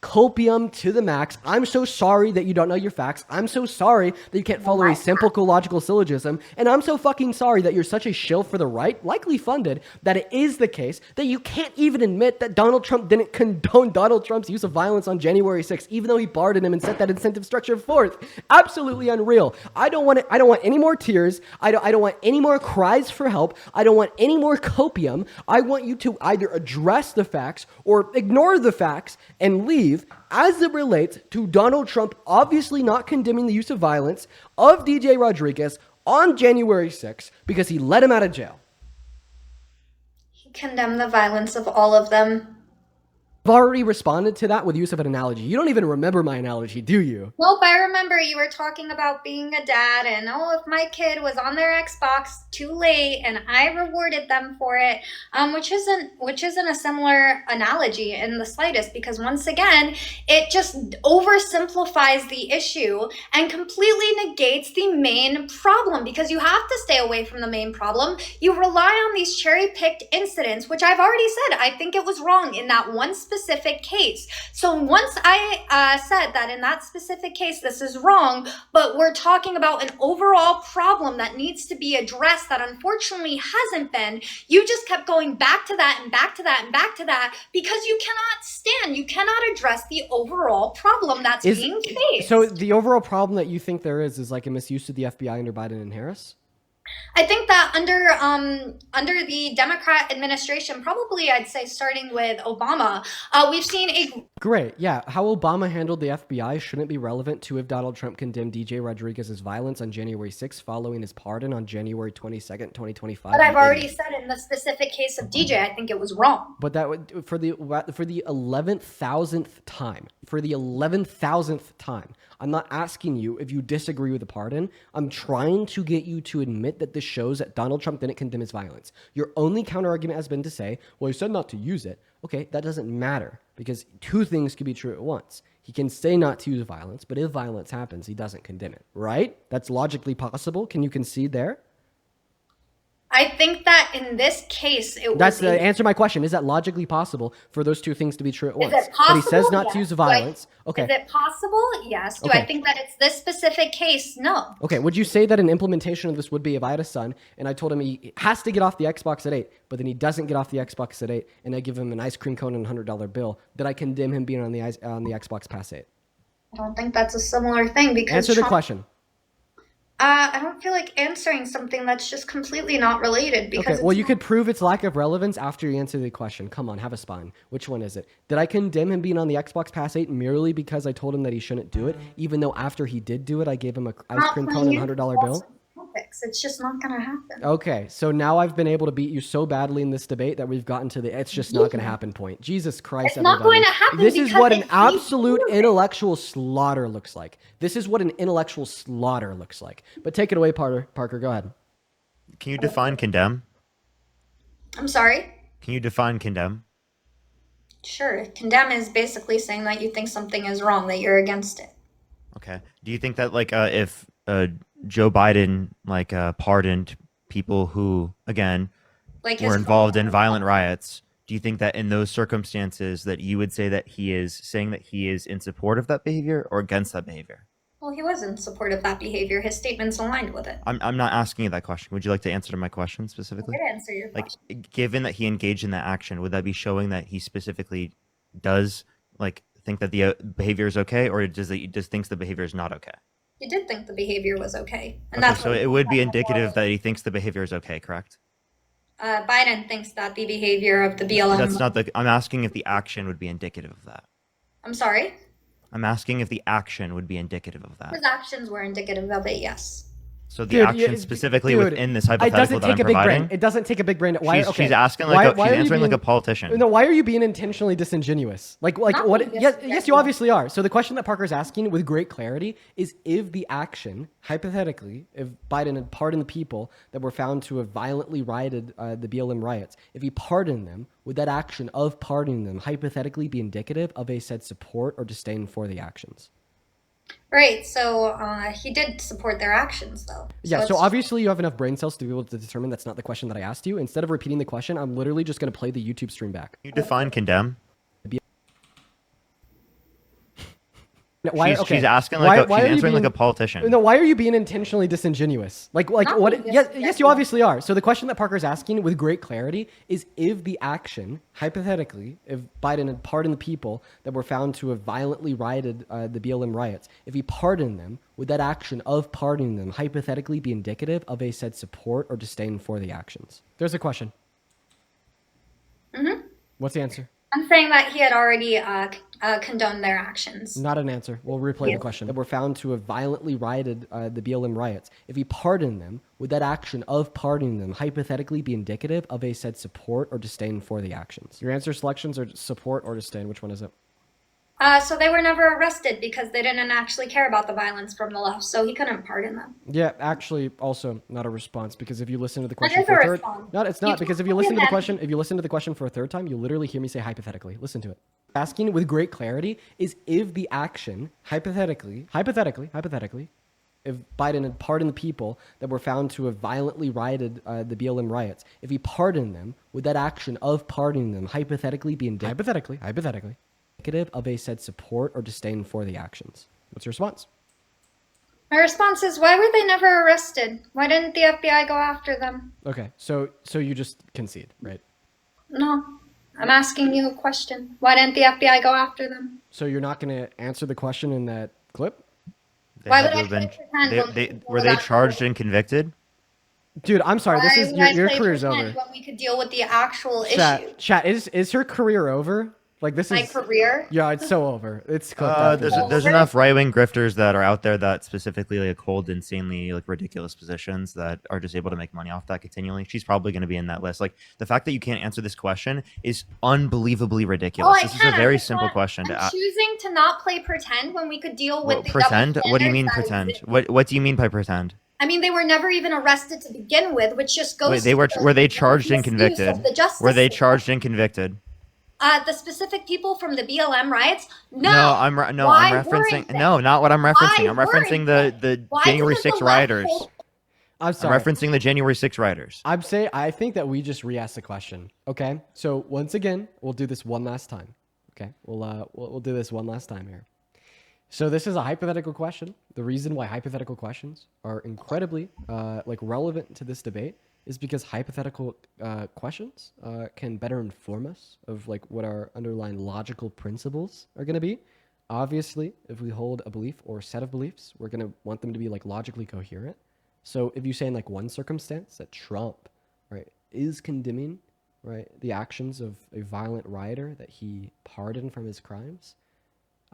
Speaker 2: copium to the max. I'm so sorry that you don't know your facts. I'm so sorry that you can't follow a simple logical syllogism. And I'm so fucking sorry that you're such a shill for the right, likely funded, that it is the case that you can't even admit that Donald Trump didn't condone Donald Trump's use of violence on January 6th, even though he pardoned him and set that incentive structure forth. Absolutely unreal. I don't want any more tears. I don't want any more cries for help. I don't want any more copium. I want you to either address the facts or ignore the facts and leave as it relates to Donald Trump obviously not condemning the use of violence of DJ Rodriguez on January 6th because he let him out of jail.
Speaker 1: He condemned the violence of all of them.
Speaker 2: I've already responded to that with use of an analogy. You don't even remember my analogy, do you?
Speaker 1: Nope, I remember you were talking about being a dad and, oh, if my kid was on their Xbox too late and I rewarded them for it, which isn't a similar analogy in the slightest because once again, it just oversimplifies the issue and completely negates the main problem because you have to stay away from the main problem. You rely on these cherry-picked incidents, which I've already said, I think it was wrong in that one specific case. So once I said that in that specific case, this is wrong, but we're talking about an overall problem that needs to be addressed that unfortunately hasn't been, you just kept going back to that and back to that and back to that because you cannot address the overall problem that's being faced.
Speaker 2: So the overall problem that you think there is like a misuse of the FBI under Biden and Harris?
Speaker 1: I think that under the Democrat administration, probably I'd say starting with Obama, we've seen a
Speaker 2: great, yeah. How Obama handled the FBI shouldn't be relevant to if Donald Trump condemned DJ Rodriguez's violence on January 6th following his pardon on January 22nd, 2025.
Speaker 1: But I've already said in the specific case of DJ, I think it was wrong.
Speaker 2: But that would for the 11,000th time. For the 11,000th time. I'm not asking you if you disagree with the pardon. I'm trying to get you to admit that this shows that Donald Trump didn't condemn his violence. Your only counterargument has been to say, well, he said not to use it. Okay, that doesn't matter because two things can be true at once. He can say not to use violence, but if violence happens, he doesn't condemn it, right? That's logically possible. Can you concede there?
Speaker 1: I think that in this case, it was...
Speaker 2: That's the answer to my question. Is that logically possible for those two things to be true at once?
Speaker 1: Is it possible?
Speaker 2: But he says not
Speaker 1: Yes.
Speaker 2: to use violence. Okay.
Speaker 1: Is it possible? Yes. Do
Speaker 2: Okay.
Speaker 1: I think that it's this specific case? No.
Speaker 2: Okay, would you say that an implementation of this would be if I had a son and I told him he has to get off the Xbox at 8, but then he doesn't get off the Xbox at 8, and I give him an ice cream cone and a $100 bill, that I condemn him being on the Xbox past 8?
Speaker 1: I don't think that's a similar thing because
Speaker 2: Answer the question.
Speaker 1: I don't feel like answering something that's just completely not related because
Speaker 2: Okay, well,
Speaker 1: it's
Speaker 2: you
Speaker 1: not.
Speaker 2: could prove its lack of relevance after you answer the question. Come on, have a spine. Which one is it? Did I condemn him being on the Xbox Pass 8 merely because I told him that he shouldn't do it, even though after he did do it, I gave him a
Speaker 1: I'm
Speaker 2: ice
Speaker 1: not
Speaker 2: cream cone
Speaker 1: playing
Speaker 2: and a
Speaker 1: into
Speaker 2: $100
Speaker 1: false
Speaker 2: bill?
Speaker 1: topics. It's just not gonna happen.
Speaker 2: Okay, so now I've been able to beat you so badly in this debate that we've gotten to the it's just not going to happen point. Jesus Christ,
Speaker 1: It's not going
Speaker 2: everybody.
Speaker 1: to happen
Speaker 2: This is
Speaker 1: because
Speaker 2: what an
Speaker 1: it keeps
Speaker 2: absolute
Speaker 1: moving.
Speaker 2: intellectual slaughter looks like. This is what an intellectual slaughter looks like. But take it away, Parker. Go ahead.
Speaker 3: Can you define condemn?
Speaker 1: I'm sorry.
Speaker 3: Can you define condemn?
Speaker 1: Sure. Condemn is basically saying that you think something is wrong, that you're against it.
Speaker 3: Okay. Do you think that like if Joe Biden like pardoned people who again
Speaker 1: Like
Speaker 3: were
Speaker 1: his
Speaker 3: involved in violent riots, do you think that in those circumstances that you would say that he is saying that he is in support of that behavior or against that behavior?
Speaker 1: Well, he was in support of that behavior. His statements aligned with it.
Speaker 3: I'm not asking you that question. Would you like to answer to my question
Speaker 1: I
Speaker 3: specifically?
Speaker 1: did answer your
Speaker 3: Like,
Speaker 1: question.
Speaker 3: given that he engaged in that action, would that be showing that he specifically does like think that the behavior is okay, or does he just thinks the behavior is not okay?
Speaker 1: He did think the behavior was okay, and
Speaker 3: Okay,
Speaker 1: that's
Speaker 3: so
Speaker 1: what
Speaker 3: it would be indicative that he thinks the behavior is okay, correct?
Speaker 1: Biden thinks that the behavior of the BLM.
Speaker 3: That's not the. I'm asking if the action would be indicative of that.
Speaker 1: I'm sorry.
Speaker 3: I'm asking if the action would be indicative of that.
Speaker 1: His actions were indicative of it. Yes.
Speaker 3: So the action specifically within this hypothetical that I'm providing.
Speaker 2: It doesn't take a big brain. Why?
Speaker 3: She's asking like she's answering like a politician.
Speaker 2: No, why are you being intentionally disingenuous? Like
Speaker 1: Not
Speaker 2: what?
Speaker 1: being
Speaker 2: Yes,
Speaker 1: disingenuous.
Speaker 2: you obviously are. So the question that Parker's asking with great clarity is if the action, hypothetically, if Biden had pardoned the people that were found to have violently rioted the BLM riots, if he pardoned them, would that action of pardoning them hypothetically be indicative of a said support or disdain for the actions?
Speaker 1: Right. So he did support their actions, though.
Speaker 2: Yeah, so
Speaker 1: it's-
Speaker 2: obviously you have enough brain cells to be able to determine that's not the question that I asked you. Instead of repeating the question, I'm literally just going to play the YouTube stream back.
Speaker 3: Can you define condemn?
Speaker 2: Why,
Speaker 3: She's asking like she's answering like a politician.
Speaker 2: No, why are you being intentionally disingenuous? Like
Speaker 1: Not
Speaker 2: what?
Speaker 1: being
Speaker 2: Yes,
Speaker 1: disingenuous.
Speaker 2: you obviously are. So the question that Parker's asking with great clarity is if the action, hypothetically, if Biden had pardoned the people that were found to have violently rioted the BLM riots, if he pardoned them, would that action of pardoning them hypothetically be indicative of a said support or disdain for the actions? There's a question.
Speaker 1: Mhm.
Speaker 2: What's the answer?
Speaker 1: I'm saying that he had already condoned their actions.
Speaker 2: Not an answer. We'll replay the question. That were found to have violently rioted the BLM riots. If he pardoned them, would that action of pardoning them hypothetically be indicative of a said support or disdain for the actions? Your answer selections are support or disdain. Which one is it?
Speaker 1: So they were never arrested because they didn't actually care about the violence from the left, so he couldn't pardon them.
Speaker 2: Yeah, actually, also not a response because if you listen to the
Speaker 1: That
Speaker 2: question
Speaker 1: is
Speaker 2: for
Speaker 1: a
Speaker 2: a third,
Speaker 1: response.
Speaker 2: no, it's
Speaker 1: You
Speaker 2: not because if you
Speaker 1: can't
Speaker 2: listen to the
Speaker 1: say that.
Speaker 2: question, if you listen to the question for a third time, you literally hear me say hypothetically. Listen to it. Asking with great clarity is if the action, hypothetically, if Biden had pardoned the people that were found to have violently rioted the BLM riots, if he pardoned them, would that action of pardoning them hypothetically be hypothetically indicative of a said support or disdain for the actions? What's your response?
Speaker 1: My response is, why were they never arrested? Why didn't the FBI go after them?
Speaker 2: Okay, so you just concede, right?
Speaker 1: No, I'm asking you a question. Why didn't the FBI go after them?
Speaker 2: So you're not going to answer the question in that clip?
Speaker 3: They
Speaker 1: Why
Speaker 3: had
Speaker 1: would
Speaker 3: to
Speaker 1: I
Speaker 3: have been.
Speaker 1: pretend when we could
Speaker 3: Were
Speaker 1: deal
Speaker 3: they
Speaker 1: with that?
Speaker 3: charged and convicted?
Speaker 2: Dude, I'm sorry. This
Speaker 1: Why
Speaker 2: is
Speaker 1: would I
Speaker 2: your
Speaker 1: play
Speaker 2: career's
Speaker 1: pretend
Speaker 2: over.
Speaker 1: when we could deal with the actual issue?
Speaker 2: Chat, is her career over? Like this
Speaker 1: My
Speaker 2: is
Speaker 1: career?
Speaker 2: Yeah, it's so over. It's cooked after
Speaker 3: There's
Speaker 2: this.
Speaker 3: enough right wing grifters that are out there that specifically like hold insanely like ridiculous positions that are just able to make money off that continually. She's probably going to be in that list. Like the fact that you can't answer this question is unbelievably ridiculous.
Speaker 1: I
Speaker 3: This is
Speaker 1: can.
Speaker 3: a very
Speaker 1: I'm
Speaker 3: simple
Speaker 1: not-
Speaker 3: question to
Speaker 1: I'm
Speaker 3: ask.
Speaker 1: choosing to not play pretend when we could deal with the
Speaker 3: Pretend?
Speaker 1: double
Speaker 3: What do you
Speaker 1: standards
Speaker 3: mean
Speaker 1: that
Speaker 3: pretend?
Speaker 1: exist.
Speaker 3: What do you mean by pretend?
Speaker 1: I mean, they were never even arrested to begin with, which just goes.
Speaker 3: Wait,
Speaker 1: to the
Speaker 3: were they charged and
Speaker 1: misuse
Speaker 3: convicted?
Speaker 1: of the justice
Speaker 3: Were they
Speaker 1: system.
Speaker 3: charged and convicted?
Speaker 1: The specific people from the BLM riots? No.
Speaker 3: I'm
Speaker 1: Why
Speaker 3: referencing
Speaker 1: weren't they?
Speaker 3: no, not what I'm referencing.
Speaker 1: Why
Speaker 3: I'm referencing
Speaker 1: weren't
Speaker 3: the
Speaker 1: Why
Speaker 3: January
Speaker 1: doesn't the
Speaker 3: 6
Speaker 1: left
Speaker 3: rioters.
Speaker 1: hold-
Speaker 2: I'm
Speaker 3: I'm
Speaker 2: sorry.
Speaker 3: referencing the January 6 rioters.
Speaker 2: I think that we just re-asked the question. Okay? So once again, we'll do this one last time. Okay? We'll do this one last time here. So this is a hypothetical question. The reason why hypothetical questions are incredibly relevant to this debate is because hypothetical questions can better inform us of like what our underlying logical principles are going to be. Obviously, if we hold a belief or a set of beliefs, we're going to want them to be like logically coherent. So if you say in like one circumstance that Trump, right, is condemning, right, the actions of a violent rioter that he pardoned from his crimes,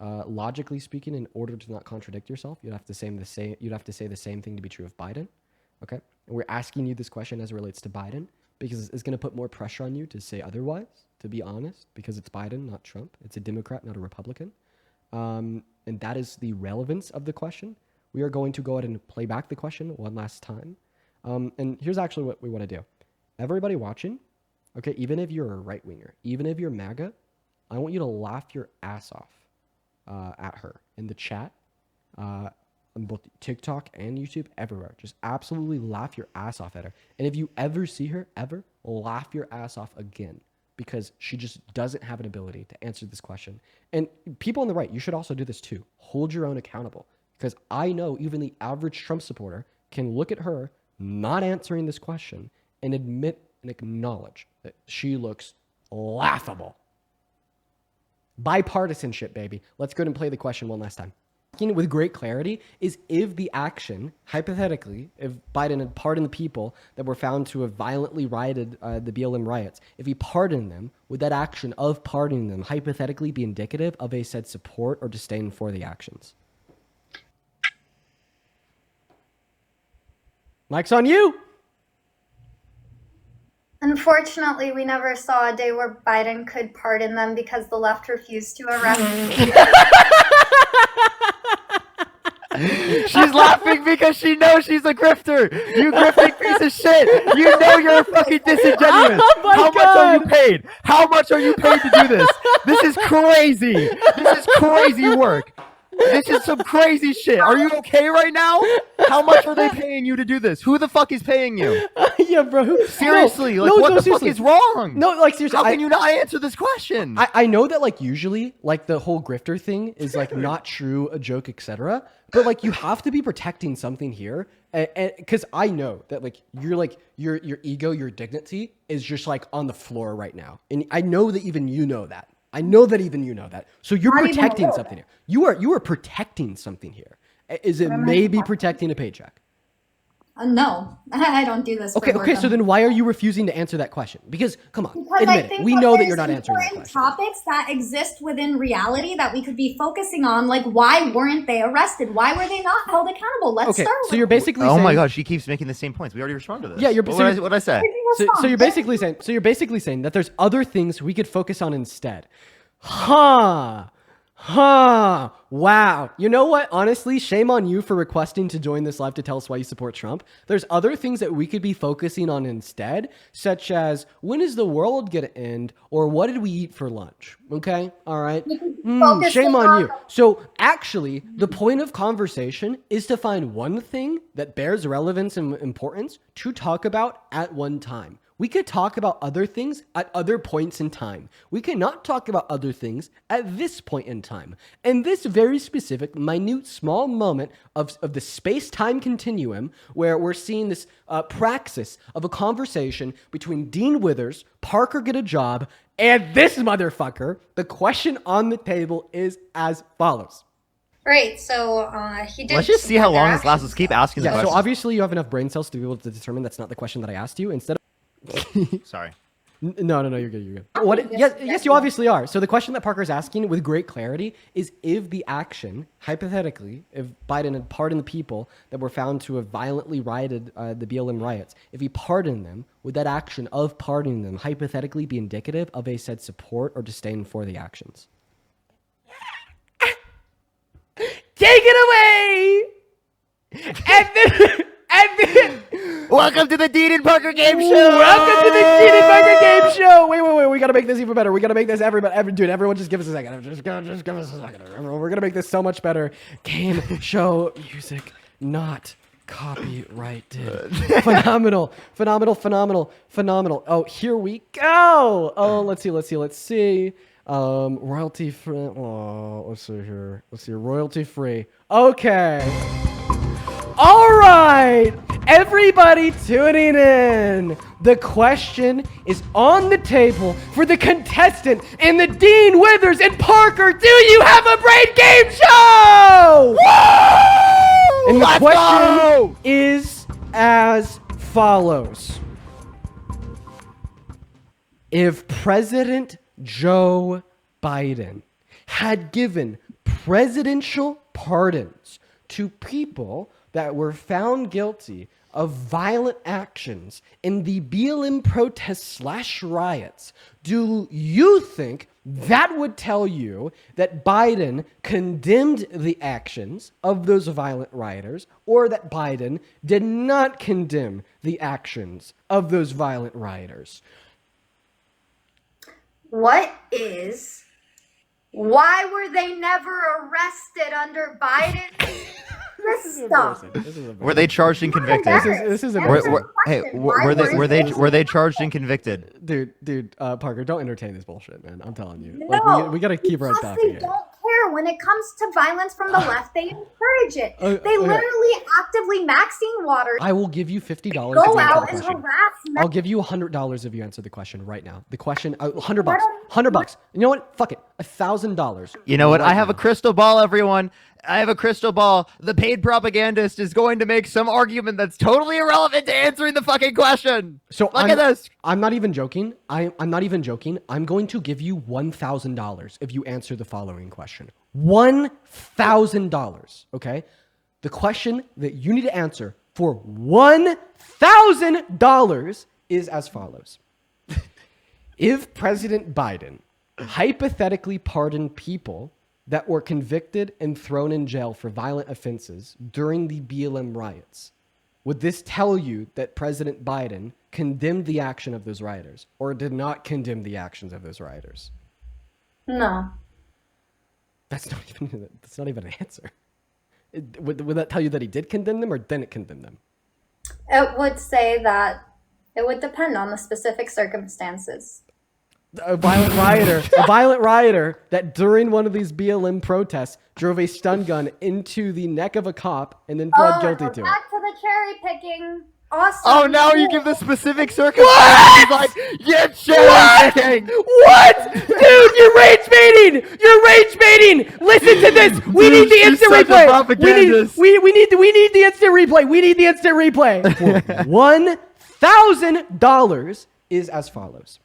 Speaker 2: logically speaking, in order to not contradict yourself, you'd have to say the same thing to be true of Biden. Okay, and we're asking you this question as it relates to Biden because it's going to put more pressure on you to say otherwise. To be honest, because it's Biden, not Trump. It's a Democrat, not a Republican. And that is the relevance of the question. We are going to go ahead and play back the question one last time. And here's actually what we want to do. Everybody watching, okay, even if you're a right-winger, even if you're MAGA, I want you to laugh your ass off at her in the chat, on both TikTok and YouTube, everywhere. Just absolutely laugh your ass off at her. And if you ever see her, laugh your ass off again, because she just doesn't have an ability to answer this question. And people on the right, you should also do this too. Hold your own accountable. Because I know even the average Trump supporter can look at her not answering this question and admit and acknowledge that she looks laughable. Bipartisanship, baby. Let's go ahead and play the question one last time. With great clarity is if the action, hypothetically, if Biden had pardoned the people that were found to have violently rioted the BLM riots, if he pardoned them, would that action of pardoning them hypothetically be indicative of a said support or disdain for the actions? Mike's on you.
Speaker 1: Unfortunately, we never saw a day where Biden could pardon them because the left refused to arrest them.
Speaker 3: She's laughing because she knows she's a grifter. You grifting piece of shit. You know you're fucking disingenuous.
Speaker 2: Oh
Speaker 3: How much are you paid? How much are you paid to do this? This is crazy. This is crazy work. This is some crazy shit. Are you okay right now? How much are they paying you to do this? Who the fuck is paying you?
Speaker 2: Yeah, bro.
Speaker 3: Seriously, what the fuck is wrong?
Speaker 2: No, like seriously.
Speaker 3: How can you not answer this question?
Speaker 2: I know that like usually like the whole grifter thing is like not true, a joke, etc. But like you have to be protecting something here, because I know that like your ego, your dignity is just like on the floor right now, and I know that even you know that. I know that even you know that. So you're protecting something here. You are protecting something here. Is it maybe protecting a paycheck?
Speaker 1: No, I don't do this.
Speaker 2: Okay. So then why are you refusing to answer that question? Because come on,
Speaker 1: Because
Speaker 2: admit it. We know that you're not answering that question.
Speaker 1: Topics that exist within reality that we could be focusing on, like why weren't they arrested? Why were they not held accountable? Let's start with.
Speaker 2: So you're basically
Speaker 3: oh
Speaker 2: saying,
Speaker 3: my god, she keeps making the same points. We already responded to this.
Speaker 2: Yeah,
Speaker 3: what I say?
Speaker 2: So you're basically saying that there's other things we could focus on instead. Huh. Wow. You know what? Honestly, shame on you for requesting to join this live to tell us why you support Trump. There's other things that we could be focusing on instead, such as when is the world going to end, or what did we eat for lunch? Okay? All right. Shame on you. So actually, the point of conversation is to find one thing that bears relevance and importance to talk about at one time. We could talk about other things at other points in time. We cannot talk about other things at this point in time. And this very specific, minute, small moment of the space-time continuum where we're seeing this praxis of a conversation between Dean Withers, Parker get a job, and this motherfucker, the question on the table is as follows.
Speaker 1: Right, so he did.
Speaker 3: Let's just see how long this lasts. Let's keep asking the questions.
Speaker 2: So obviously you have enough brain cells to be able to determine that's not the question that I asked you. Instead of
Speaker 3: Sorry.
Speaker 2: No, you're good. What? Yes, you obviously are. So the question that Parker's asking with great clarity is if the action, hypothetically, if Biden had pardoned the people that were found to have violently rioted the BLM riots, if he pardoned them, would that action of pardoning them hypothetically be indicative of a said support or disdain for the actions? Take it away! And then
Speaker 3: Welcome to the Dean and Parker Game Show!
Speaker 2: Welcome to the Dean and Parker Game Show! Wait, we gotta make this even better. We gotta make this everyone just give us a second. Just give us a second. We're gonna make this so much better. Game show music, not copyrighted. Phenomenal. Oh, here we go. Oh, let's see. Royalty free. Oh, let's see here. Royalty free. Okay. All right, everybody tuning in. The question is on the table for the contestant in the Dean Withers and Parker. Do you have a brain game show? Woo! And the question is as follows. If President Joe Biden had given presidential pardons to people that were found guilty of violent actions in the BLM protests / riots, do you think that would tell you that Biden condemned the actions of those violent rioters, or that Biden did not condemn the actions of those violent rioters?
Speaker 1: Why were they never arrested under Biden's system?
Speaker 3: Were they charged and convicted?
Speaker 2: This is
Speaker 3: Were,
Speaker 2: embarrassing.
Speaker 3: were they charged and convicted?
Speaker 2: Dude, Parker, don't entertain this bullshit, man. I'm telling you.
Speaker 1: No,
Speaker 2: Like, we gotta keep our
Speaker 1: because
Speaker 2: topic
Speaker 1: they
Speaker 2: here.
Speaker 1: don't care. When it comes to violence from the left, they encourage it. They literally actively Maxine Waters
Speaker 2: I will give you $50 if
Speaker 1: go
Speaker 2: you answer
Speaker 1: out
Speaker 2: the
Speaker 1: and
Speaker 2: question.
Speaker 1: harass men.
Speaker 2: I'll give you $100 if you answer the question right now. The question, $100, $100. You know what? Fuck it, $1,000.
Speaker 3: You know what?
Speaker 2: Right
Speaker 3: I have a
Speaker 2: now.
Speaker 3: crystal ball, everyone. I have a crystal ball. The paid propagandist is going to make some argument that's totally irrelevant to answering the fucking question.
Speaker 2: So
Speaker 3: Look at this.
Speaker 2: I'm not even joking. I'm not even joking. I'm going to give you $1,000 if you answer the following question. $1,000. Okay. The question that you need to answer for $1,000 is as follows. If President Biden hypothetically pardoned people that were convicted and thrown in jail for violent offenses during the BLM riots, would this tell you that President Biden condemned the action of those rioters, or did not condemn the actions of those rioters?
Speaker 1: No.
Speaker 2: That's not even an answer. Would that tell you that he did condemn them, or didn't condemn them?
Speaker 1: It would say that it would depend on the specific circumstances.
Speaker 2: A violent rioter that during one of these BLM protests drove a stun gun into the neck of a cop and then pled guilty to it.
Speaker 1: Back to the cherry picking. Awesome.
Speaker 3: Oh, now you give the specific circumstances. He's like, you're cherry picking.
Speaker 2: What? Dude, you're rage baiting! You're rage baiting! Listen to this! We need the instant
Speaker 3: such a
Speaker 2: replay!
Speaker 3: propagandist.
Speaker 2: We need the instant replay! We need the instant replay! For $1,000 is as follows.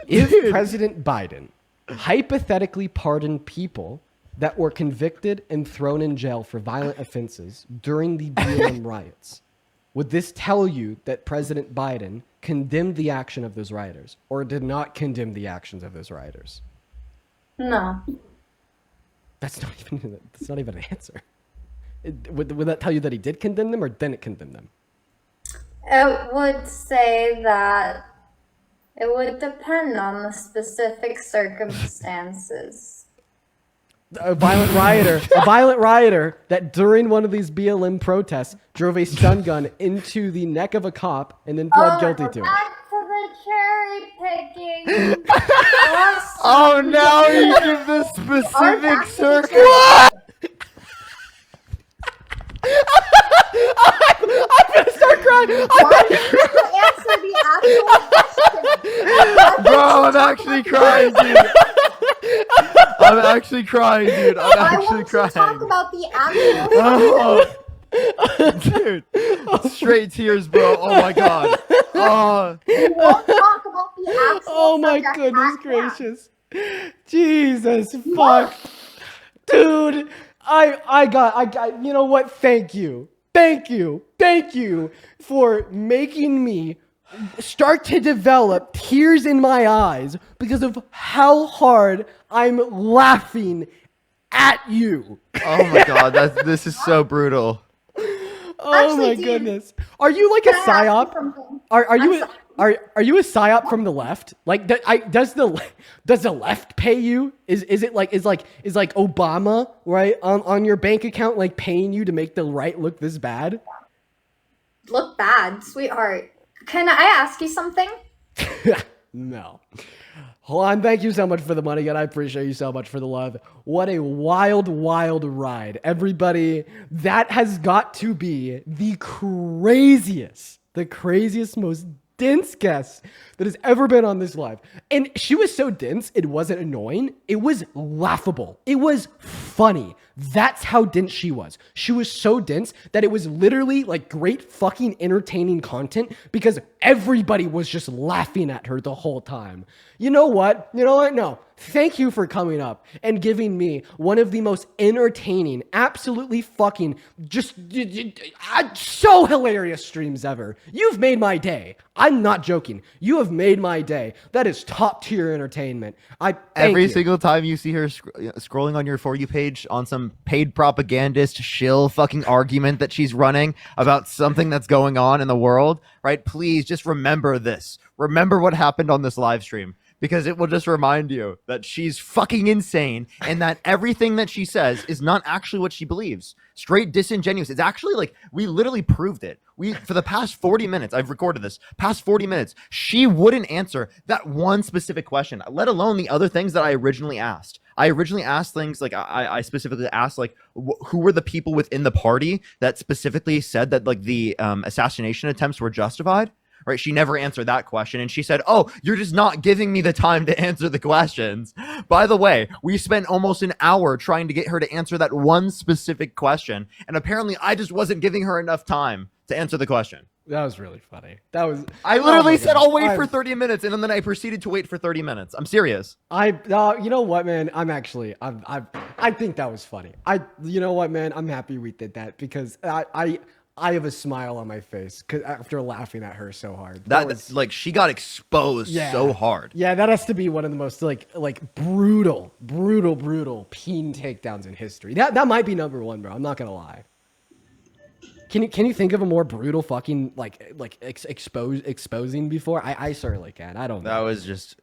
Speaker 2: If President Biden hypothetically pardoned people that were convicted and thrown in jail for violent offenses during the BLM riots, would this tell you that President Biden condemned the action of those rioters, or did not condemn the actions of those rioters?
Speaker 1: No.
Speaker 2: That's not even an answer. Would that tell you that he did condemn them, or didn't condemn them?
Speaker 1: It would say that it would depend on the specific circumstances.
Speaker 2: A violent rioter that during one of these BLM protests drove a stun gun into the neck of a cop and then pled guilty to it.
Speaker 1: Back to the cherry picking. Awesome.
Speaker 3: Oh, now you give the specific circumstances.
Speaker 2: What? I'm gonna start crying.
Speaker 1: Why did you answer the actual question?
Speaker 3: Bro, I'm actually crying, dude. I'm actually crying, dude. I'm
Speaker 1: I
Speaker 3: actually
Speaker 1: want to talk
Speaker 3: crying.
Speaker 1: about the actual
Speaker 3: Dude, straight tears, bro. Oh my god. Oh,
Speaker 1: We won't talk about the actual
Speaker 2: Oh my
Speaker 1: subject
Speaker 2: goodness
Speaker 1: matter.
Speaker 2: gracious. Jesus fuck. Dude, I got, you know what? Thank you for making me start to develop tears in my eyes because of how hard I'm laughing at you.
Speaker 3: oh my god. This is so brutal.
Speaker 2: Oh
Speaker 1: Actually,
Speaker 2: my
Speaker 1: dude,
Speaker 2: goodness. Are you like a
Speaker 1: Can I ask you
Speaker 2: psyop?
Speaker 1: something?
Speaker 2: Are you
Speaker 1: I'm
Speaker 2: are you a psyop from the left? Like does the left pay you? Is Obama, right, on your bank account, like paying you to make the right look this bad?
Speaker 1: Look bad, sweetheart. Can I ask you something?
Speaker 2: No. Hold on, thank you so much for the money, and I appreciate you so much for the love. What a wild, wild ride. Everybody, that has got to be the craziest, most dense guest that has ever been on this live. And she was so dense, it wasn't annoying. It was laughable. It was funny. That's how dense she was. She was so dense that it was literally like great fucking entertaining content because everybody was just laughing at her the whole time. You know what? You know what? No. Thank you for coming up and giving me one of the most entertaining, absolutely fucking just so hilarious streams ever. You've made my day. I'm not joking. You have made my day. That is top tier entertainment.
Speaker 3: Every single time you see her scrolling on your For You page on some paid propagandist shill fucking argument that she's running about something that's going on in the world, right? Please just remember this. Remember what happened on this live stream. Because it will just remind you that she's fucking insane and that everything that she says is not actually what she believes. Straight disingenuous. It's actually like, we literally proved it. For the past 40 minutes, I've recorded this, past 40 minutes, she wouldn't answer that one specific question, let alone the other things that I originally asked. I originally asked things like, I specifically asked like, who were the people within the party that specifically said that like the assassination attempts were justified? Right, she never answered that question, and she said, "Oh, you're just not giving me the time to answer the questions." By the way, we spent almost an hour trying to get her to answer that one specific question, and apparently, I just wasn't giving her enough time to answer the question.
Speaker 2: That was really funny. That was.
Speaker 3: I literally said, "I'll wait for 30 minutes," and then I proceeded to wait for 30 minutes. I'm serious.
Speaker 2: You know what, man? I think that was funny. You know what, man? I'm happy we did that because I have a smile on my face after laughing at her so hard.
Speaker 3: That was like she got exposed so hard.
Speaker 2: Yeah, that has to be one of the most like brutal Pean takedowns in history. That might be number one, bro. I'm not gonna lie. Can you think of a more brutal fucking exposing before? I certainly can. I don't know.
Speaker 3: That was just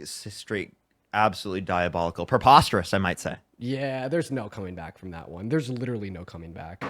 Speaker 3: straight, absolutely diabolical, preposterous, I might say.
Speaker 2: Yeah, there's no coming back from that one. There's literally no coming back.